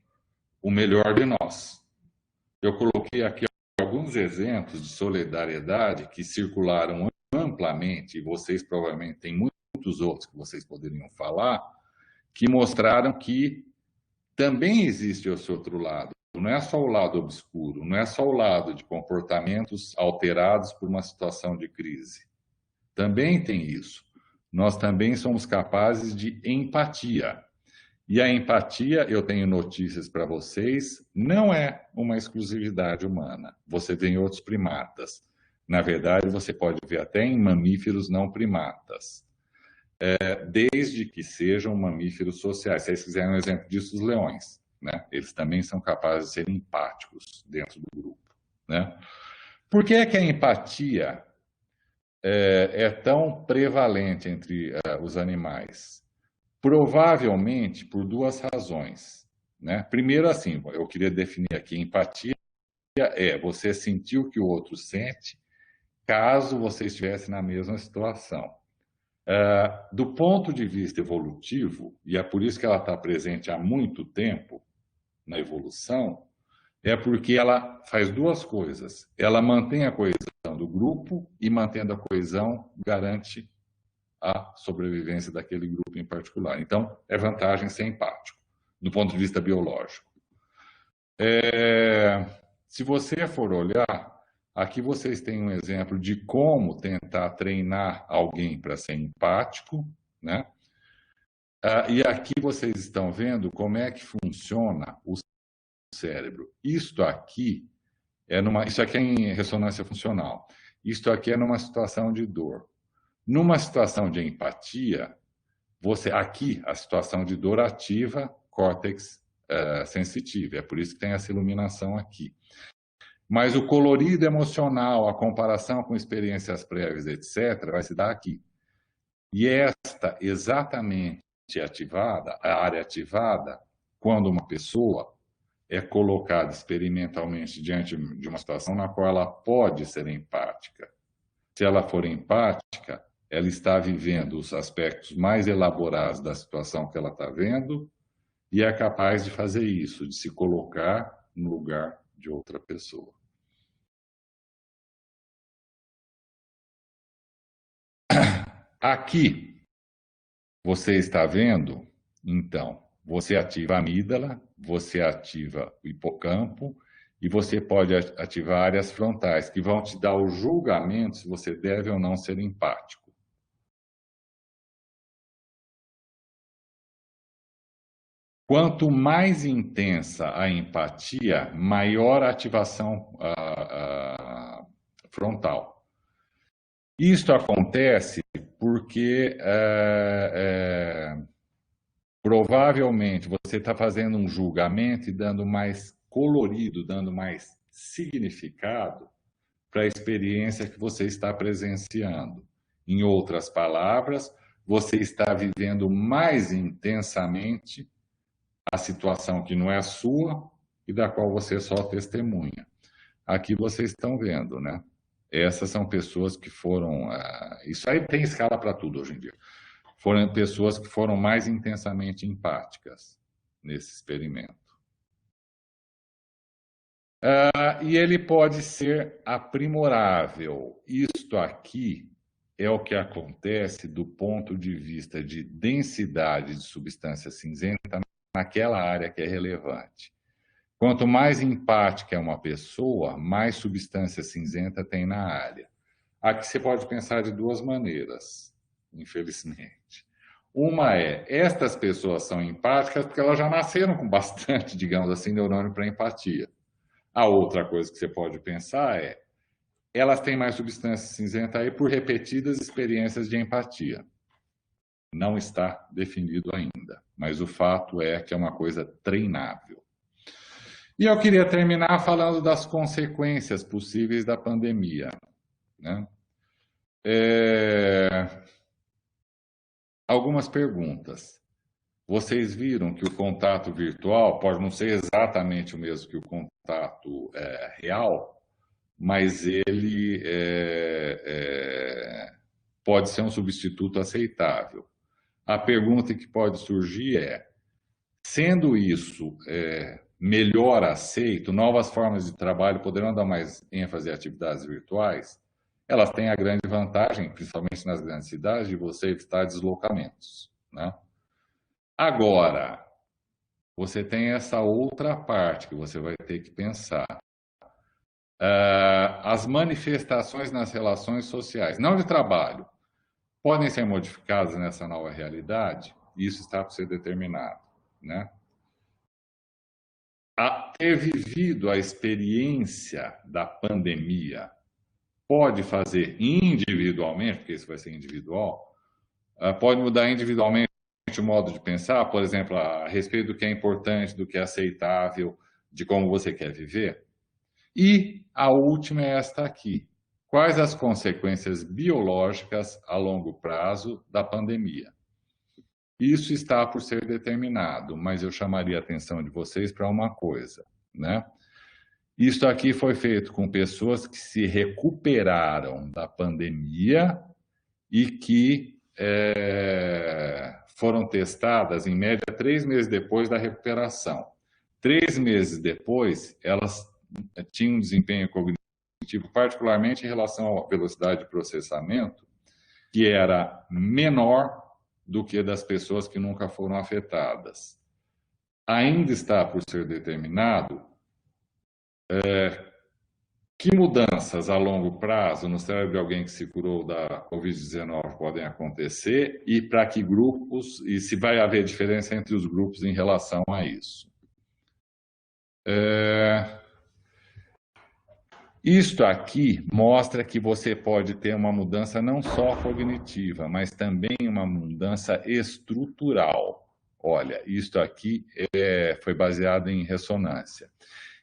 o melhor de nós. Eu coloquei aqui alguns exemplos de solidariedade que circularam amplamente, e vocês provavelmente têm muitos outros que vocês poderiam falar, que mostraram que também existe esse outro lado. Não é só o lado obscuro, não é só o lado de comportamentos alterados por uma situação de crise. Também tem isso. Nós também somos capazes de empatia. E a empatia, eu tenho notícias para vocês, não é uma exclusividade humana. Você vê em outros primatas. Na verdade, você pode ver até em mamíferos não primatas. Desde que sejam mamíferos sociais. Se vocês quiserem um exemplo disso, os leões, né? Eles também são capazes de ser empáticos dentro do grupo, né? Por que é que a empatia é tão prevalente entre os animais? Provavelmente por duas razões, né? Primeiro, assim, eu queria definir aqui, empatia é você sentir o que o outro sente caso você estivesse na mesma situação. Do ponto de vista evolutivo, e é por isso que ela está presente há muito tempo na evolução, é porque ela faz duas coisas. Ela mantém a coesão do grupo e, mantendo a coesão, garante a sobrevivência daquele grupo em particular. Então, é vantagem ser empático, do ponto de vista biológico. Se você for olhar, aqui vocês têm um exemplo de como tentar treinar alguém para ser empático, né? E aqui vocês estão vendo como é que funciona o cérebro. Isso aqui é em ressonância funcional. Isto aqui é numa situação de dor. Numa situação de empatia, aqui a situação de dor ativa córtex sensitivo. É por isso que tem essa iluminação aqui. Mas o colorido emocional, a comparação com experiências prévias, etc., vai se dar aqui. E esta exatamente ativada, a área ativada, quando uma pessoa é colocada experimentalmente diante de uma situação na qual ela pode ser empática. Se ela for empática, ela está vivendo os aspectos mais elaborados da situação que ela está vendo e é capaz de fazer isso, de se colocar no lugar de outra pessoa. Aqui, você está vendo, então, você ativa a amígdala, você ativa o hipocampo e você pode ativar áreas frontais, que vão te dar o julgamento se você deve ou não ser empático. Quanto mais intensa a empatia, maior a ativação frontal. Isto acontece porque provavelmente você está fazendo um julgamento e dando mais colorido, dando mais significado para a experiência que você está presenciando. Em outras palavras, você está vivendo mais intensamente a situação que não é sua e da qual você só testemunha. Aqui vocês estão vendo, né? Essas são pessoas que foram... isso aí tem escala para tudo hoje em dia. Foram pessoas que foram mais intensamente empáticas nesse experimento. E ele pode ser aprimorável. Isto aqui é o que acontece do ponto de vista de densidade de substância cinzenta naquela área que é relevante. Quanto mais empática é uma pessoa, mais substância cinzenta tem na área. Aqui você pode pensar de duas maneiras, infelizmente. Uma estas pessoas são empáticas porque elas já nasceram com bastante, digamos assim, neurônio para empatia. A outra coisa que você pode pensar elas têm mais substância cinzenta aí por repetidas experiências de empatia. Não está definido ainda, mas o fato é que é uma coisa treinável. E eu queria terminar falando das consequências possíveis da pandemia, né? Algumas perguntas. Vocês viram que o contato virtual pode não ser exatamente o mesmo que o contato real, mas ele pode ser um substituto aceitável. A pergunta que pode surgir é, sendo isso melhor aceito, novas formas de trabalho poderão dar mais ênfase a atividades virtuais? Elas têm a grande vantagem, principalmente nas grandes cidades, de você evitar deslocamentos, né? Agora, você tem essa outra parte que você vai ter que pensar. As manifestações nas relações sociais, não de trabalho, podem ser modificadas nessa nova realidade, e isso está por ser determinado, né? Ter vivido a experiência da pandemia pode fazer individualmente, porque isso vai ser individual, pode mudar individualmente o modo de pensar, por exemplo, a respeito do que é importante, do que é aceitável, de como você quer viver. E a última é esta aqui. Quais as consequências biológicas a longo prazo da pandemia? Isso está por ser determinado, mas eu chamaria a atenção de vocês para uma coisa, né? Isso aqui foi feito com pessoas que se recuperaram da pandemia e que foram testadas, em média, 3 meses depois da recuperação. 3 meses depois, elas tinham um desempenho cognitivo, particularmente em relação à velocidade de processamento, que era menor do que das pessoas que nunca foram afetadas. Ainda está por ser determinado que mudanças a longo prazo no cérebro de alguém que se curou da Covid-19 podem acontecer e para que grupos, e se vai haver diferença entre os grupos em relação a isso. Isto aqui mostra que você pode ter uma mudança não só cognitiva, mas também uma mudança estrutural. Olha, isto aqui foi baseado em ressonância.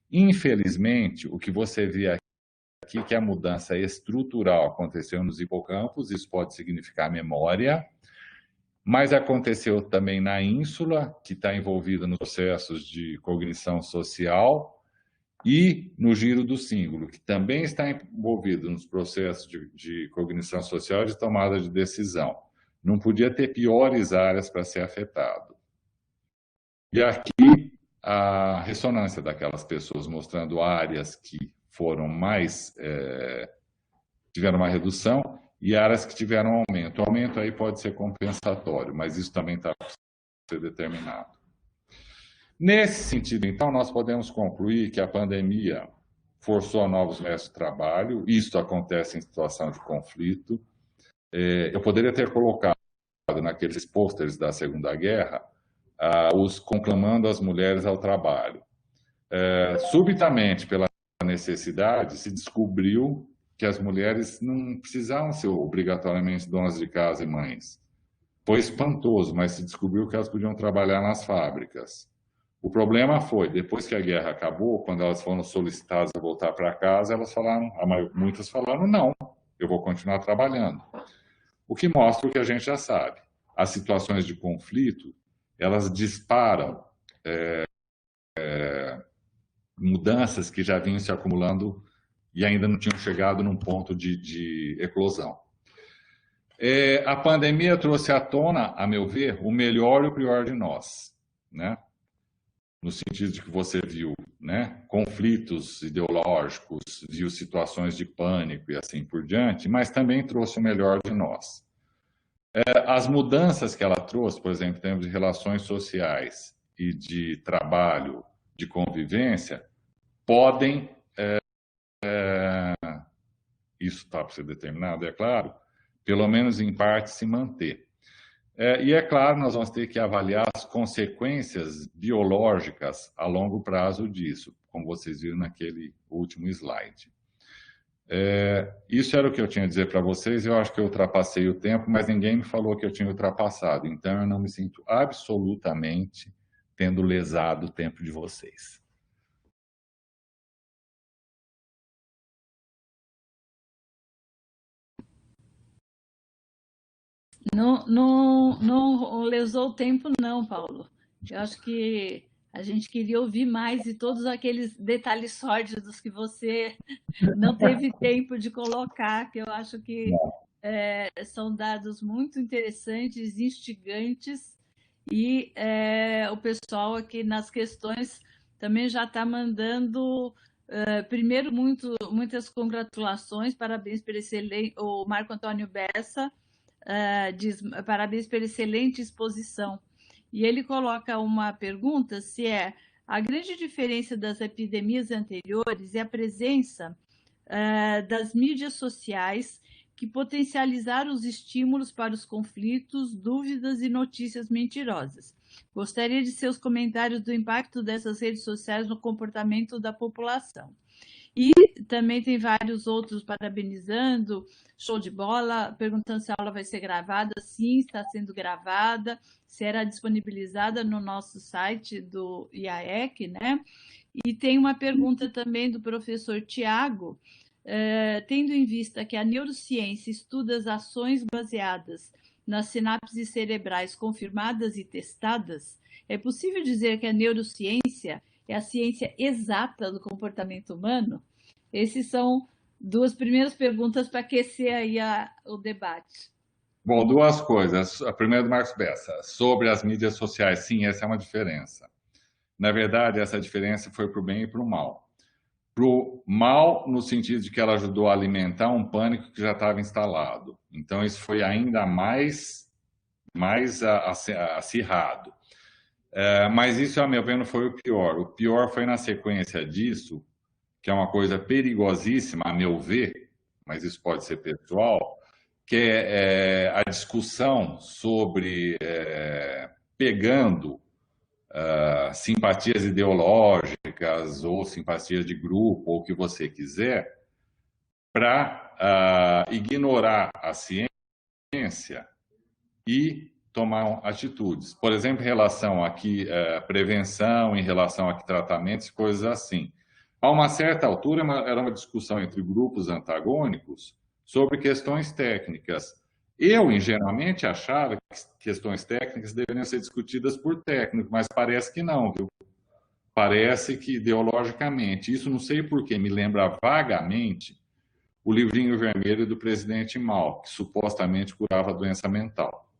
Infelizmente, o que você vê aqui é que a mudança estrutural aconteceu nos hipocampos, isso pode significar memória, mas aconteceu também na ínsula, que está envolvida nos processos de cognição social, e no giro do cíngulo, que também está envolvido nos processos de cognição social e de tomada de decisão. Não podia ter piores áreas para ser afetado. E aqui a ressonância daquelas pessoas, mostrando áreas que foram mais, tiveram uma redução e áreas que tiveram aumento. O aumento aí pode ser compensatório, mas isso também está por ser determinado. Nesse sentido, então, nós podemos concluir que a pandemia forçou novos métodos de trabalho, isto acontece em situação de conflito. Eu poderia ter colocado naqueles pôsteres da Segunda Guerra os conclamando as mulheres ao trabalho. Subitamente, pela necessidade, se descobriu que as mulheres não precisavam ser obrigatoriamente donas de casa e mães. Foi espantoso, mas se descobriu que elas podiam trabalhar nas fábricas. O problema foi, depois que a guerra acabou, quando elas foram solicitadas a voltar para casa, elas falaram, muitas falaram, não, eu vou continuar trabalhando. O que mostra o que a gente já sabe. As situações de conflito, elas disparam mudanças que já vinham se acumulando e ainda não tinham chegado num ponto de eclosão. A pandemia trouxe à tona, a meu ver, o melhor e o pior de nós, né? No sentido de que você viu, né, conflitos ideológicos, viu situações de pânico e assim por diante, mas também trouxe o melhor de nós. As mudanças que ela trouxe, por exemplo, em termos de relações sociais e de trabalho, de convivência, podem, isso está para ser determinado, é claro, pelo menos em parte se manter. E é claro, nós vamos ter que avaliar as consequências biológicas a longo prazo disso, como vocês viram naquele último slide. Isso era o que eu tinha a dizer para vocês. Eu acho que eu ultrapassei o tempo, mas ninguém me falou que eu tinha ultrapassado. Então, eu não me sinto absolutamente tendo lesado o tempo de vocês. Não lesou o tempo, não, Paulo. Eu acho que a gente queria ouvir mais de todos aqueles detalhes sórdidos que você não teve tempo de colocar, que eu acho que são dados muito interessantes, instigantes, e o pessoal aqui nas questões também já está mandando, primeiro, muitas congratulações, parabéns por o Marco Antônio Bessa, diz parabéns pela excelente exposição. E ele coloca uma pergunta, se a grande diferença das epidemias anteriores é a presença das mídias sociais que potencializaram os estímulos para os conflitos, dúvidas e notícias mentirosas. Gostaria de seus comentários do impacto dessas redes sociais no comportamento da população. E também tem vários outros parabenizando, show de bola, perguntando se a aula vai ser gravada. Sim, está sendo gravada, será disponibilizada no nosso site do IAEC, né? E tem uma pergunta também do professor Tiago, tendo em vista que a neurociência estuda as ações baseadas nas sinapses cerebrais confirmadas e testadas, é possível dizer que a neurociência é a ciência exata do comportamento humano? Essas são duas primeiras perguntas para aquecer aí o debate. Bom, duas coisas. A primeira do Marcos Bessa, sobre as mídias sociais. Sim, essa é uma diferença. Na verdade, essa diferença foi para o bem e para o mal. Para o mal, no sentido de que ela ajudou a alimentar um pânico que já estava instalado. Então, isso foi ainda mais acirrado. Mas isso, a meu ver, não foi o pior. O pior foi na sequência disso, que é uma coisa perigosíssima, a meu ver, mas isso pode ser pessoal, que é a discussão sobre pegando simpatias ideológicas ou simpatias de grupo, ou o que você quiser, para ignorar a ciência e tomar atitudes. Por exemplo, em relação a prevenção, em relação a tratamentos, coisas assim. A uma certa altura, era uma discussão entre grupos antagônicos sobre questões técnicas. Eu, ingenuamente, achava que questões técnicas deveriam ser discutidas por técnicos, mas parece que não, viu? Parece que, ideologicamente, isso não sei porquê, me lembra vagamente o livrinho vermelho do presidente Mao, que supostamente curava a doença mental.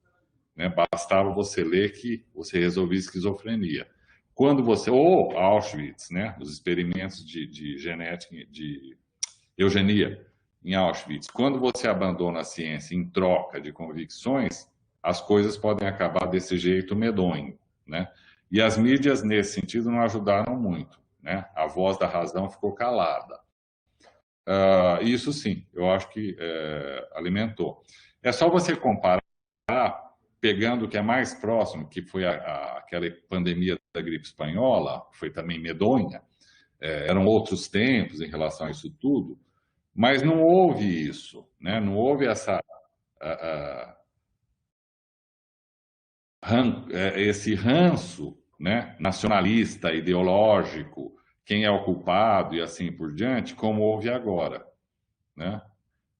Bastava você ler que você resolvia esquizofrenia. Quando você... Ou Auschwitz, os experimentos de genética, de eugenia em Auschwitz. Quando você abandona a ciência em troca de convicções, as coisas podem acabar desse jeito medonho. E as mídias, nesse sentido, não ajudaram muito. A voz da razão ficou calada. Isso sim, eu acho que alimentou. É só você comparar, pegando o que é mais próximo, que foi aquela pandemia da gripe espanhola, que foi também medonha, eram outros tempos em relação a isso tudo, mas não houve isso, não houve esse ranço nacionalista, ideológico, quem é o culpado e assim por diante, como houve agora.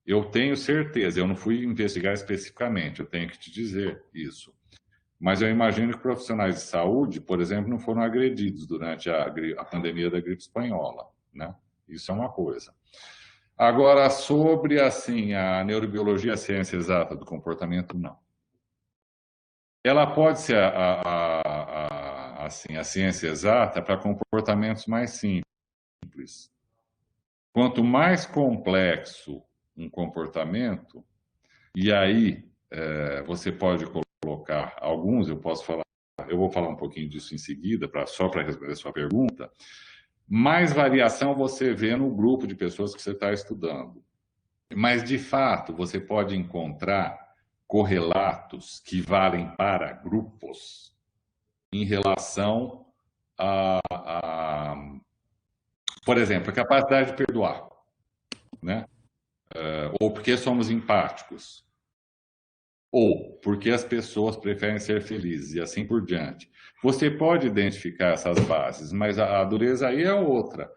Eu tenho certeza, eu não fui investigar especificamente, eu tenho que te dizer isso. Mas eu imagino que profissionais de saúde, por exemplo, não foram agredidos durante a pandemia da gripe espanhola. Isso é uma coisa. Agora, sobre a neurobiologia, a ciência exata do comportamento, não. Ela pode ser a ciência exata para comportamentos mais simples. Quanto mais complexo um comportamento, e aí você pode colocar alguns, eu vou falar um pouquinho disso em seguida, só para responder a sua pergunta, mais variação você vê no grupo de pessoas que você está estudando. Mas, de fato, você pode encontrar correlatos que valem para grupos em relação por exemplo, a capacidade de perdoar. ou porque somos empáticos, ou porque as pessoas preferem ser felizes, e assim por diante. Você pode identificar essas bases, mas a dureza aí é outra.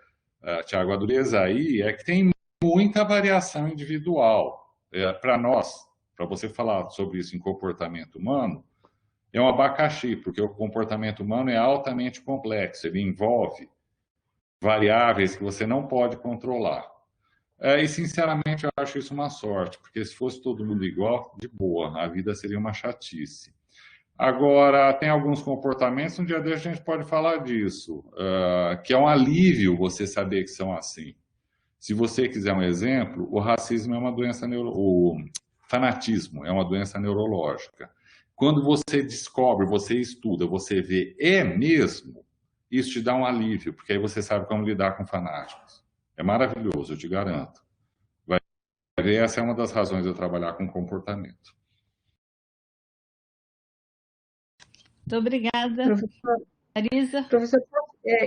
Tiago, a dureza aí é que tem muita variação individual. Para nós, para você falar sobre isso em comportamento humano, é um abacaxi, porque o comportamento humano é altamente complexo, ele envolve variáveis que você não pode controlar. E, sinceramente, eu acho isso uma sorte, porque se fosse todo mundo igual, de boa, a vida seria uma chatice. Agora, tem alguns comportamentos, um dia desse a gente pode falar disso, que é um alívio você saber que são assim. Se você quiser um exemplo, o racismo é uma doença o fanatismo é uma doença neurológica. Quando você descobre, você estuda, você vê, é mesmo, isso te dá um alívio, porque aí você sabe como lidar com fanáticos. É maravilhoso, eu te garanto. Vai ver, essa é uma das razões de eu trabalhar com comportamento. Muito obrigada, Marisa. Professor,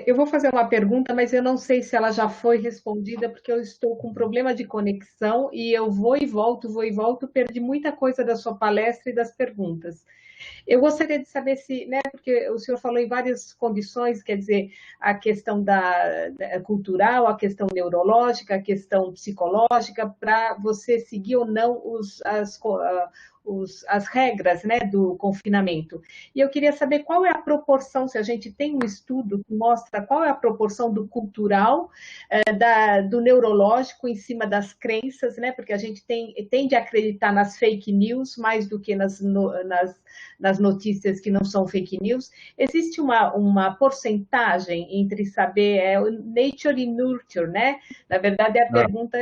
eu vou fazer uma pergunta, mas eu não sei se ela já foi respondida, porque eu estou com problema de conexão e eu vou e volto, perdi muita coisa da sua palestra e das perguntas. Eu gostaria de saber se, né, porque o senhor falou em várias condições, quer dizer, a questão da cultural, a questão neurológica, a questão psicológica, para você seguir ou não as regras, né, do confinamento. E eu queria saber qual é a proporção, se a gente tem um estudo que mostra qual é a proporção do cultural, do neurológico em cima das crenças, né, porque a gente tende a acreditar nas fake news mais do que nas notícias que não são fake news. Existe uma porcentagem entre saber nature e nurture, né? Na verdade, é a pergunta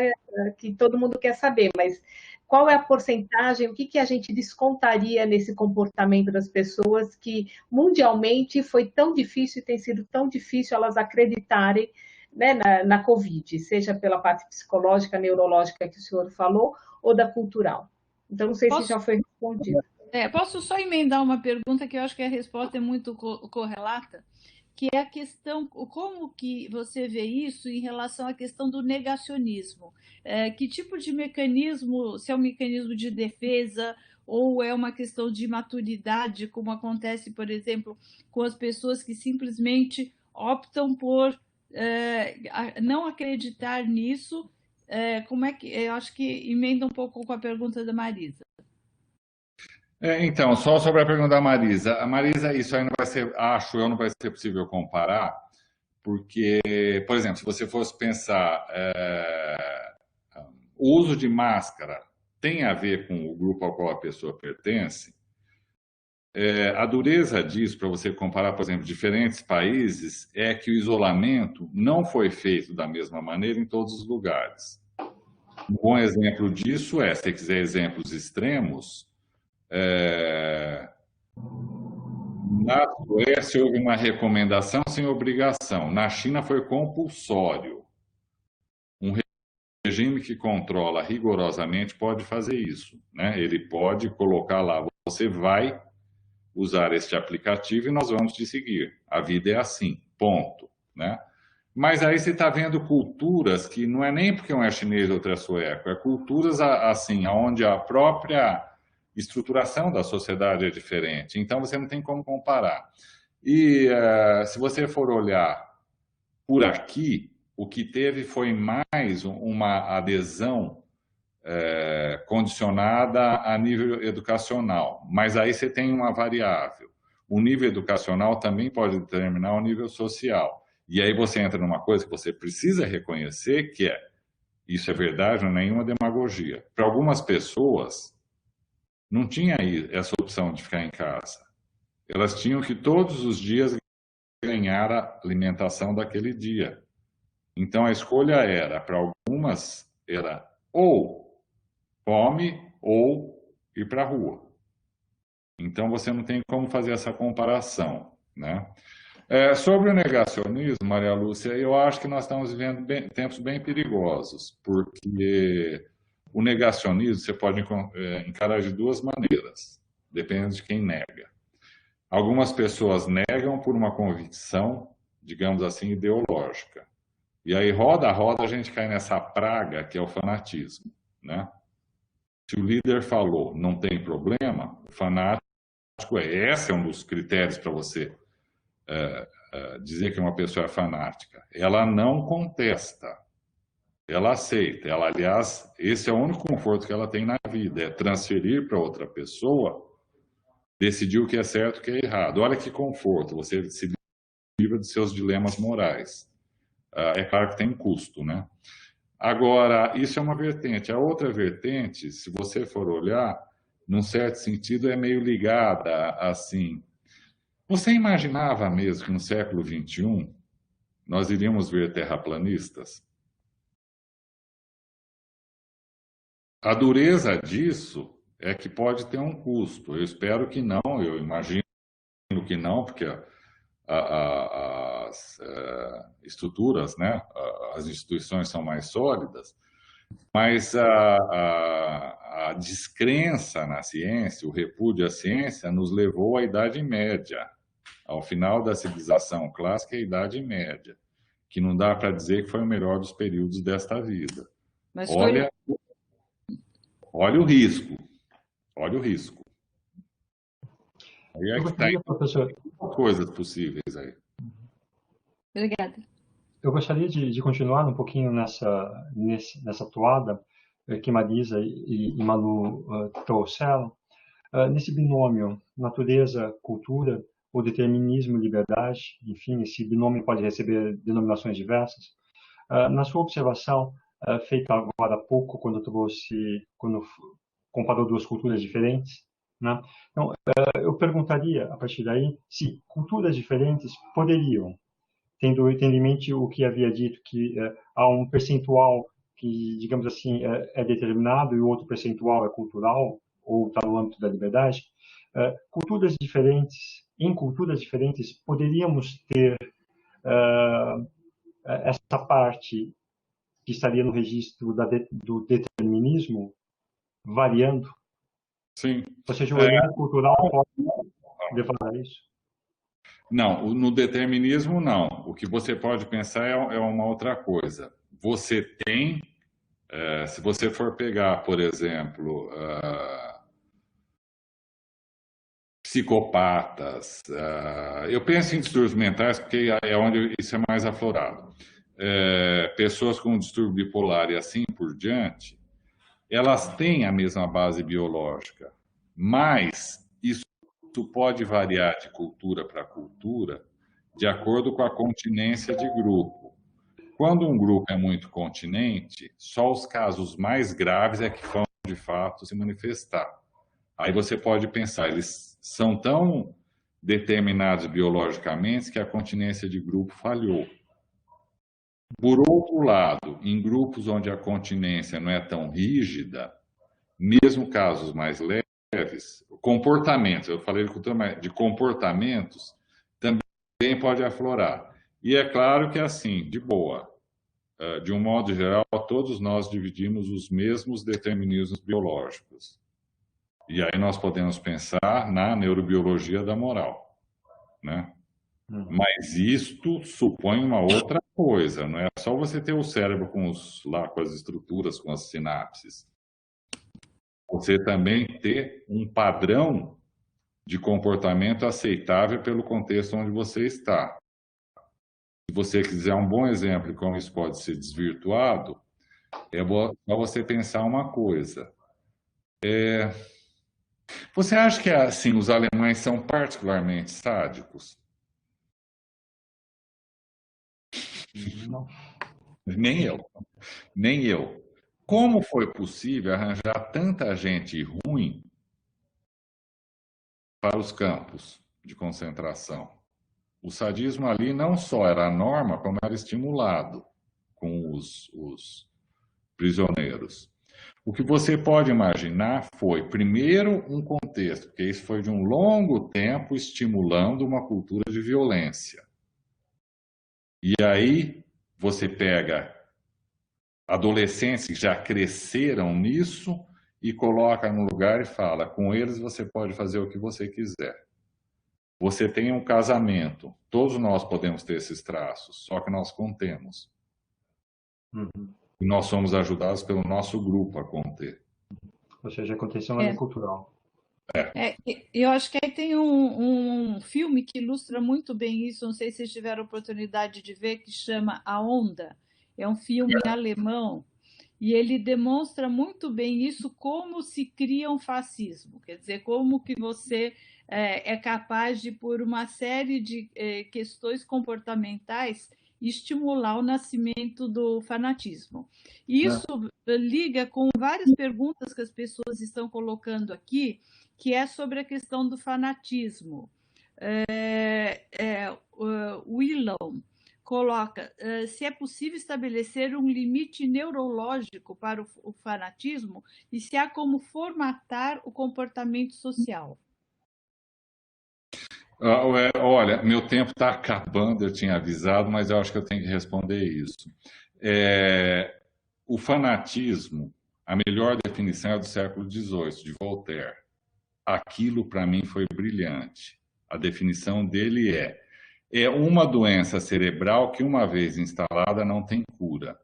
que todo mundo quer saber, mas qual é a porcentagem, o que a gente descontaria nesse comportamento das pessoas que mundialmente foi tão difícil e tem sido tão difícil elas acreditarem, né, na Covid, seja pela parte psicológica, neurológica que o senhor falou, ou da cultural. Então, não sei se já foi respondido. Posso só emendar uma pergunta que eu acho que a resposta é muito correlata, que é a questão, como que você vê isso em relação à questão do negacionismo? Que tipo de mecanismo, se é um mecanismo de defesa ou é uma questão de maturidade, como acontece, por exemplo, com as pessoas que simplesmente optam por não acreditar nisso? Como é que, eu acho que emenda um pouco com a pergunta da Marisa. Então, só sobre a pergunta da Marisa. A Marisa, isso aí não vai ser, acho eu, não vai ser possível comparar, porque, por exemplo, se você fosse pensar, o uso de máscara tem a ver com o grupo ao qual a pessoa pertence, a dureza disso, para você comparar, por exemplo, diferentes países, é que o isolamento não foi feito da mesma maneira em todos os lugares. Um bom exemplo disso se você quiser exemplos extremos, na Suécia houve uma recomendação sem obrigação. Na China foi compulsório. Um regime que controla rigorosamente pode fazer isso, né? Ele pode colocar lá, você vai usar este aplicativo e nós vamos te seguir. A vida é assim, ponto, né? Mas aí você está vendo culturas que não é nem porque um é chinês ou outro é sueco, é culturas assim, onde a própria estruturação da sociedade é diferente. Então, você não tem como comparar. E se você for olhar por aqui, o que teve foi mais uma adesão condicionada a nível educacional. Mas aí você tem uma variável. O nível educacional também pode determinar o nível social. E aí você entra numa coisa que você precisa reconhecer, que isso é verdade, não é nenhuma demagogia. Para algumas pessoas, não tinha essa opção de ficar em casa. Elas tinham que todos os dias ganhar a alimentação daquele dia. Então a escolha para algumas, era ou come ou ir para a rua. Então você não tem como fazer essa comparação, né? Sobre o negacionismo, Maria Lúcia, eu acho que nós estamos vivendo tempos bem perigosos, porque o negacionismo você pode encarar de duas maneiras, dependendo de quem nega. Algumas pessoas negam por uma convicção, digamos assim, ideológica. E aí, roda a roda, a gente cai nessa praga que é o fanatismo, né? Se o líder falou, não tem problema, o fanático esse é um dos critérios para você dizer que uma pessoa é fanática. Ela não contesta, ela aceita. Ela, aliás, esse é o único conforto que ela tem na vida, é transferir para outra pessoa, decidir o que é certo e o que é errado. Olha que conforto, você se livra de seus dilemas morais. É claro que tem custo, né? Agora, isso é uma vertente. A outra vertente, se você for olhar, num certo sentido, é meio ligada, assim... Você imaginava mesmo que no século XXI nós iríamos ver terraplanistas? A dureza disso é que pode ter um custo. Eu espero que não, eu imagino que não, porque as estruturas, né, as instituições são mais sólidas, mas a descrença na ciência, o repúdio à ciência, nos levou à Idade Média, ao final da civilização clássica, a Idade Média, que não dá para dizer que foi o melhor dos períodos desta vida. Mas olha o risco, olha o risco. Aí é que está professor, coisas possíveis aí. Obrigada. Eu gostaria de continuar um pouquinho nessa toada que Marisa e Malu trouxeram, nesse binômio natureza-cultura, ou determinismo-liberdade, enfim, esse binômio pode receber denominações diversas. Na sua observação, feita agora há pouco, quando comparou duas culturas diferentes, né? Então, eu perguntaria, a partir daí, se culturas diferentes poderiam, tendo em mente o que havia dito, que há um percentual que, digamos assim, é determinado e o outro percentual é cultural, ou está no âmbito da liberdade, em culturas diferentes, poderíamos ter essa parte que estaria no registro do determinismo variando? Sim. Ou seja, o elemento cultural pode levar a isso? Não, no determinismo, não. O que você pode pensar é uma outra coisa. Você tem, se você for pegar, por exemplo, psicopatas, eu penso em distúrbios mentais porque é onde isso é mais aflorado. Pessoas com distúrbio bipolar e assim por diante, elas têm a mesma base biológica, mas isso pode variar de cultura para cultura, de acordo com a continência de grupo. Quando um grupo é muito continente, só os casos mais graves é que vão, de fato, se manifestar. Aí você pode pensar, eles são tão determinados biologicamente que a continência de grupo falhou. Por outro lado, em grupos onde a continência não é tão rígida, mesmo casos mais leves, comportamentos, eu falei de comportamentos, também pode aflorar. E é claro que, assim, de boa, de um modo geral, todos nós dividimos os mesmos determinismos biológicos. E aí nós podemos pensar na neurobiologia da moral, né? Mas isto supõe uma outra coisa, não é só você ter o cérebro com as estruturas, com as sinapses. Você também ter um padrão de comportamento aceitável pelo contexto onde você está. Se você quiser um bom exemplo de como isso pode ser desvirtuado, é só você pensar uma coisa. Você acha que assim, os alemães são particularmente sádicos? Não. Nem eu. Nem eu. Como foi possível arranjar tanta gente ruim para os campos de concentração? O sadismo ali não só era a norma, como era estimulado com os prisioneiros. O que você pode imaginar foi, primeiro, um contexto, porque isso foi de um longo tempo estimulando uma cultura de violência. E aí você pega adolescentes que já cresceram nisso e coloca no lugar e fala, com eles você pode fazer o que você quiser. Você tem um casamento, todos nós podemos ter esses traços, só que nós contemos. E nós somos ajudados pelo nosso grupo a conter. Ou seja, a contenção é cultural. Eu acho que aí tem um filme que ilustra muito bem isso, não sei se vocês tiveram oportunidade de ver, que chama A Onda. É um filme alemão e ele demonstra muito bem isso, como se cria um fascismo, quer dizer, como que você é capaz de, por uma série de questões comportamentais, estimular o nascimento do fanatismo. Isso liga com várias perguntas que as pessoas estão colocando aqui, que é sobre a questão do fanatismo. Willon coloca se é possível estabelecer um limite neurológico para o fanatismo e se há como formatar o comportamento social. Olha, meu tempo está acabando, eu tinha avisado, mas eu acho que eu tenho que responder isso. O fanatismo, a melhor definição é do século XVIII, de Voltaire. Aquilo, para mim, foi brilhante. A definição dele é uma doença cerebral que, uma vez instalada, não tem cura.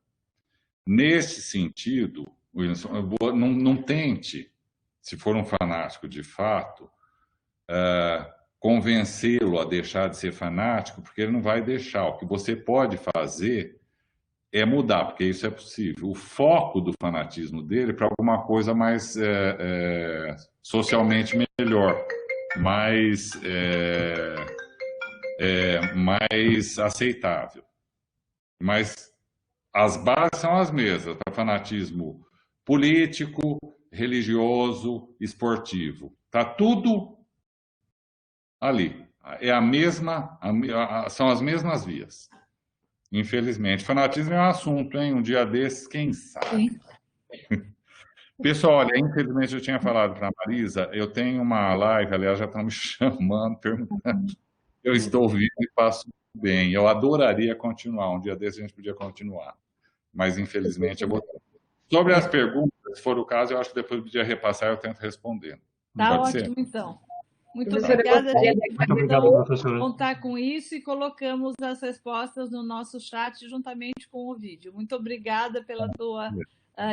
Nesse sentido, Wilson, não tente, se for um fanático de fato, convencê-lo a deixar de ser fanático, porque ele não vai deixar. O que você pode fazer é mudar, porque isso é possível. O foco do fanatismo dele é para alguma coisa mais socialmente melhor, mais aceitável. Mas as bases são as mesmas, para fanatismo político, religioso, esportivo. Está tudo ali. São as mesmas vias. Infelizmente. Fanatismo é um assunto, hein? Um dia desses, quem sabe? Pessoal, olha, infelizmente eu tinha falado para a Marisa, eu tenho uma live, aliás, já estão me chamando, perguntando. Eu estou vivo e faço bem. Eu adoraria continuar. Um dia desses a gente podia continuar. Mas, infelizmente, eu vou... Sobre as perguntas, se for o caso, eu acho que depois do dia repassar eu tento responder. Tá ótimo, então. Muito obrigada, gente. Vamos contar com isso e colocamos as respostas no nosso chat juntamente com o vídeo. Muito obrigada pela tua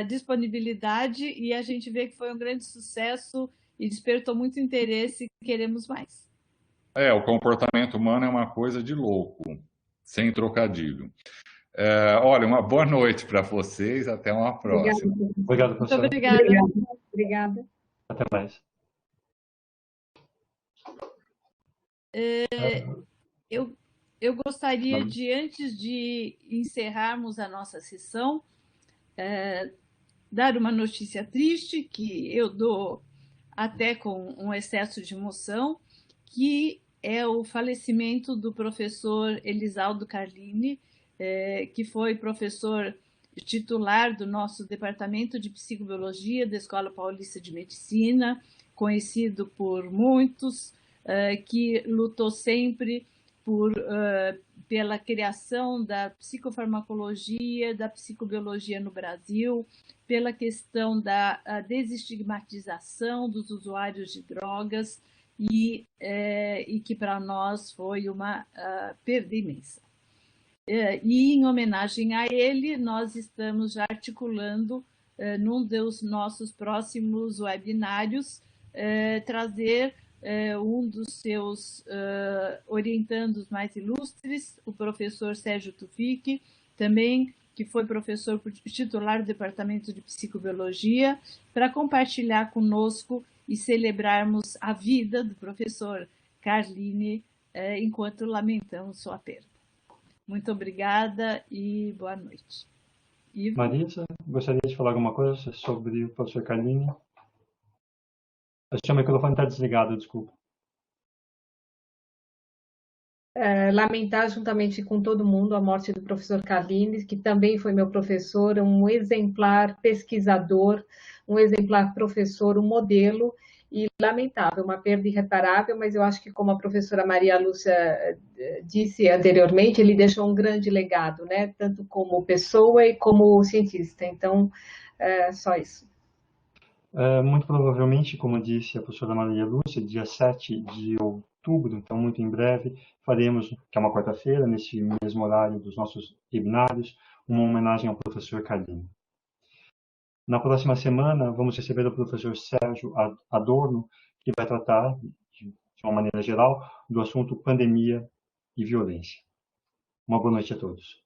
disponibilidade e a gente vê que foi um grande sucesso e despertou muito interesse e queremos mais. O comportamento humano é uma coisa de louco, sem trocadilho. Olha, uma boa noite para vocês, até uma próxima. Obrigado, professor. Muito obrigada. Obrigada. Até mais. Eu gostaria de, antes de encerrarmos a nossa sessão, dar uma notícia triste, que eu dou até com um excesso de emoção, que é o falecimento do professor Elisaldo Carlini, que foi professor titular do nosso Departamento de Psicobiologia da Escola Paulista de Medicina, conhecido por muitos, que lutou sempre pela criação da psicofarmacologia, da psicobiologia no Brasil, pela questão da desestigmatização dos usuários de drogas e que para nós foi uma perda imensa. E em homenagem a ele, nós estamos já articulando, num dos nossos próximos webinários, trazer um dos seus orientandos mais ilustres, o professor Sérgio Tufik, também, que foi professor titular do Departamento de Psicobiologia, para compartilhar conosco e celebrarmos a vida do professor Carlini, enquanto lamentamos sua perda. Muito obrigada e boa noite. Ivo? Marisa, gostaria de falar alguma coisa sobre o professor Carlini? O microfone está desligado, desculpa. Lamentar juntamente com todo mundo a morte do professor Carlini, que também foi meu professor, um exemplar pesquisador, um exemplar professor, um modelo, e lamentável, uma perda irreparável, mas eu acho que, como a professora Maria Lúcia disse anteriormente, ele deixou um grande legado, né? Tanto como pessoa e como cientista. Então, só isso. Muito provavelmente, como disse a professora Maria Lúcia, dia 7 de outubro, então muito em breve, faremos, que é uma quarta-feira, nesse mesmo horário dos nossos webinários, uma homenagem ao professor Carlinho. Na próxima semana, vamos receber o professor Sérgio Adorno, que vai tratar, de uma maneira geral, do assunto pandemia e violência. Uma boa noite a todos.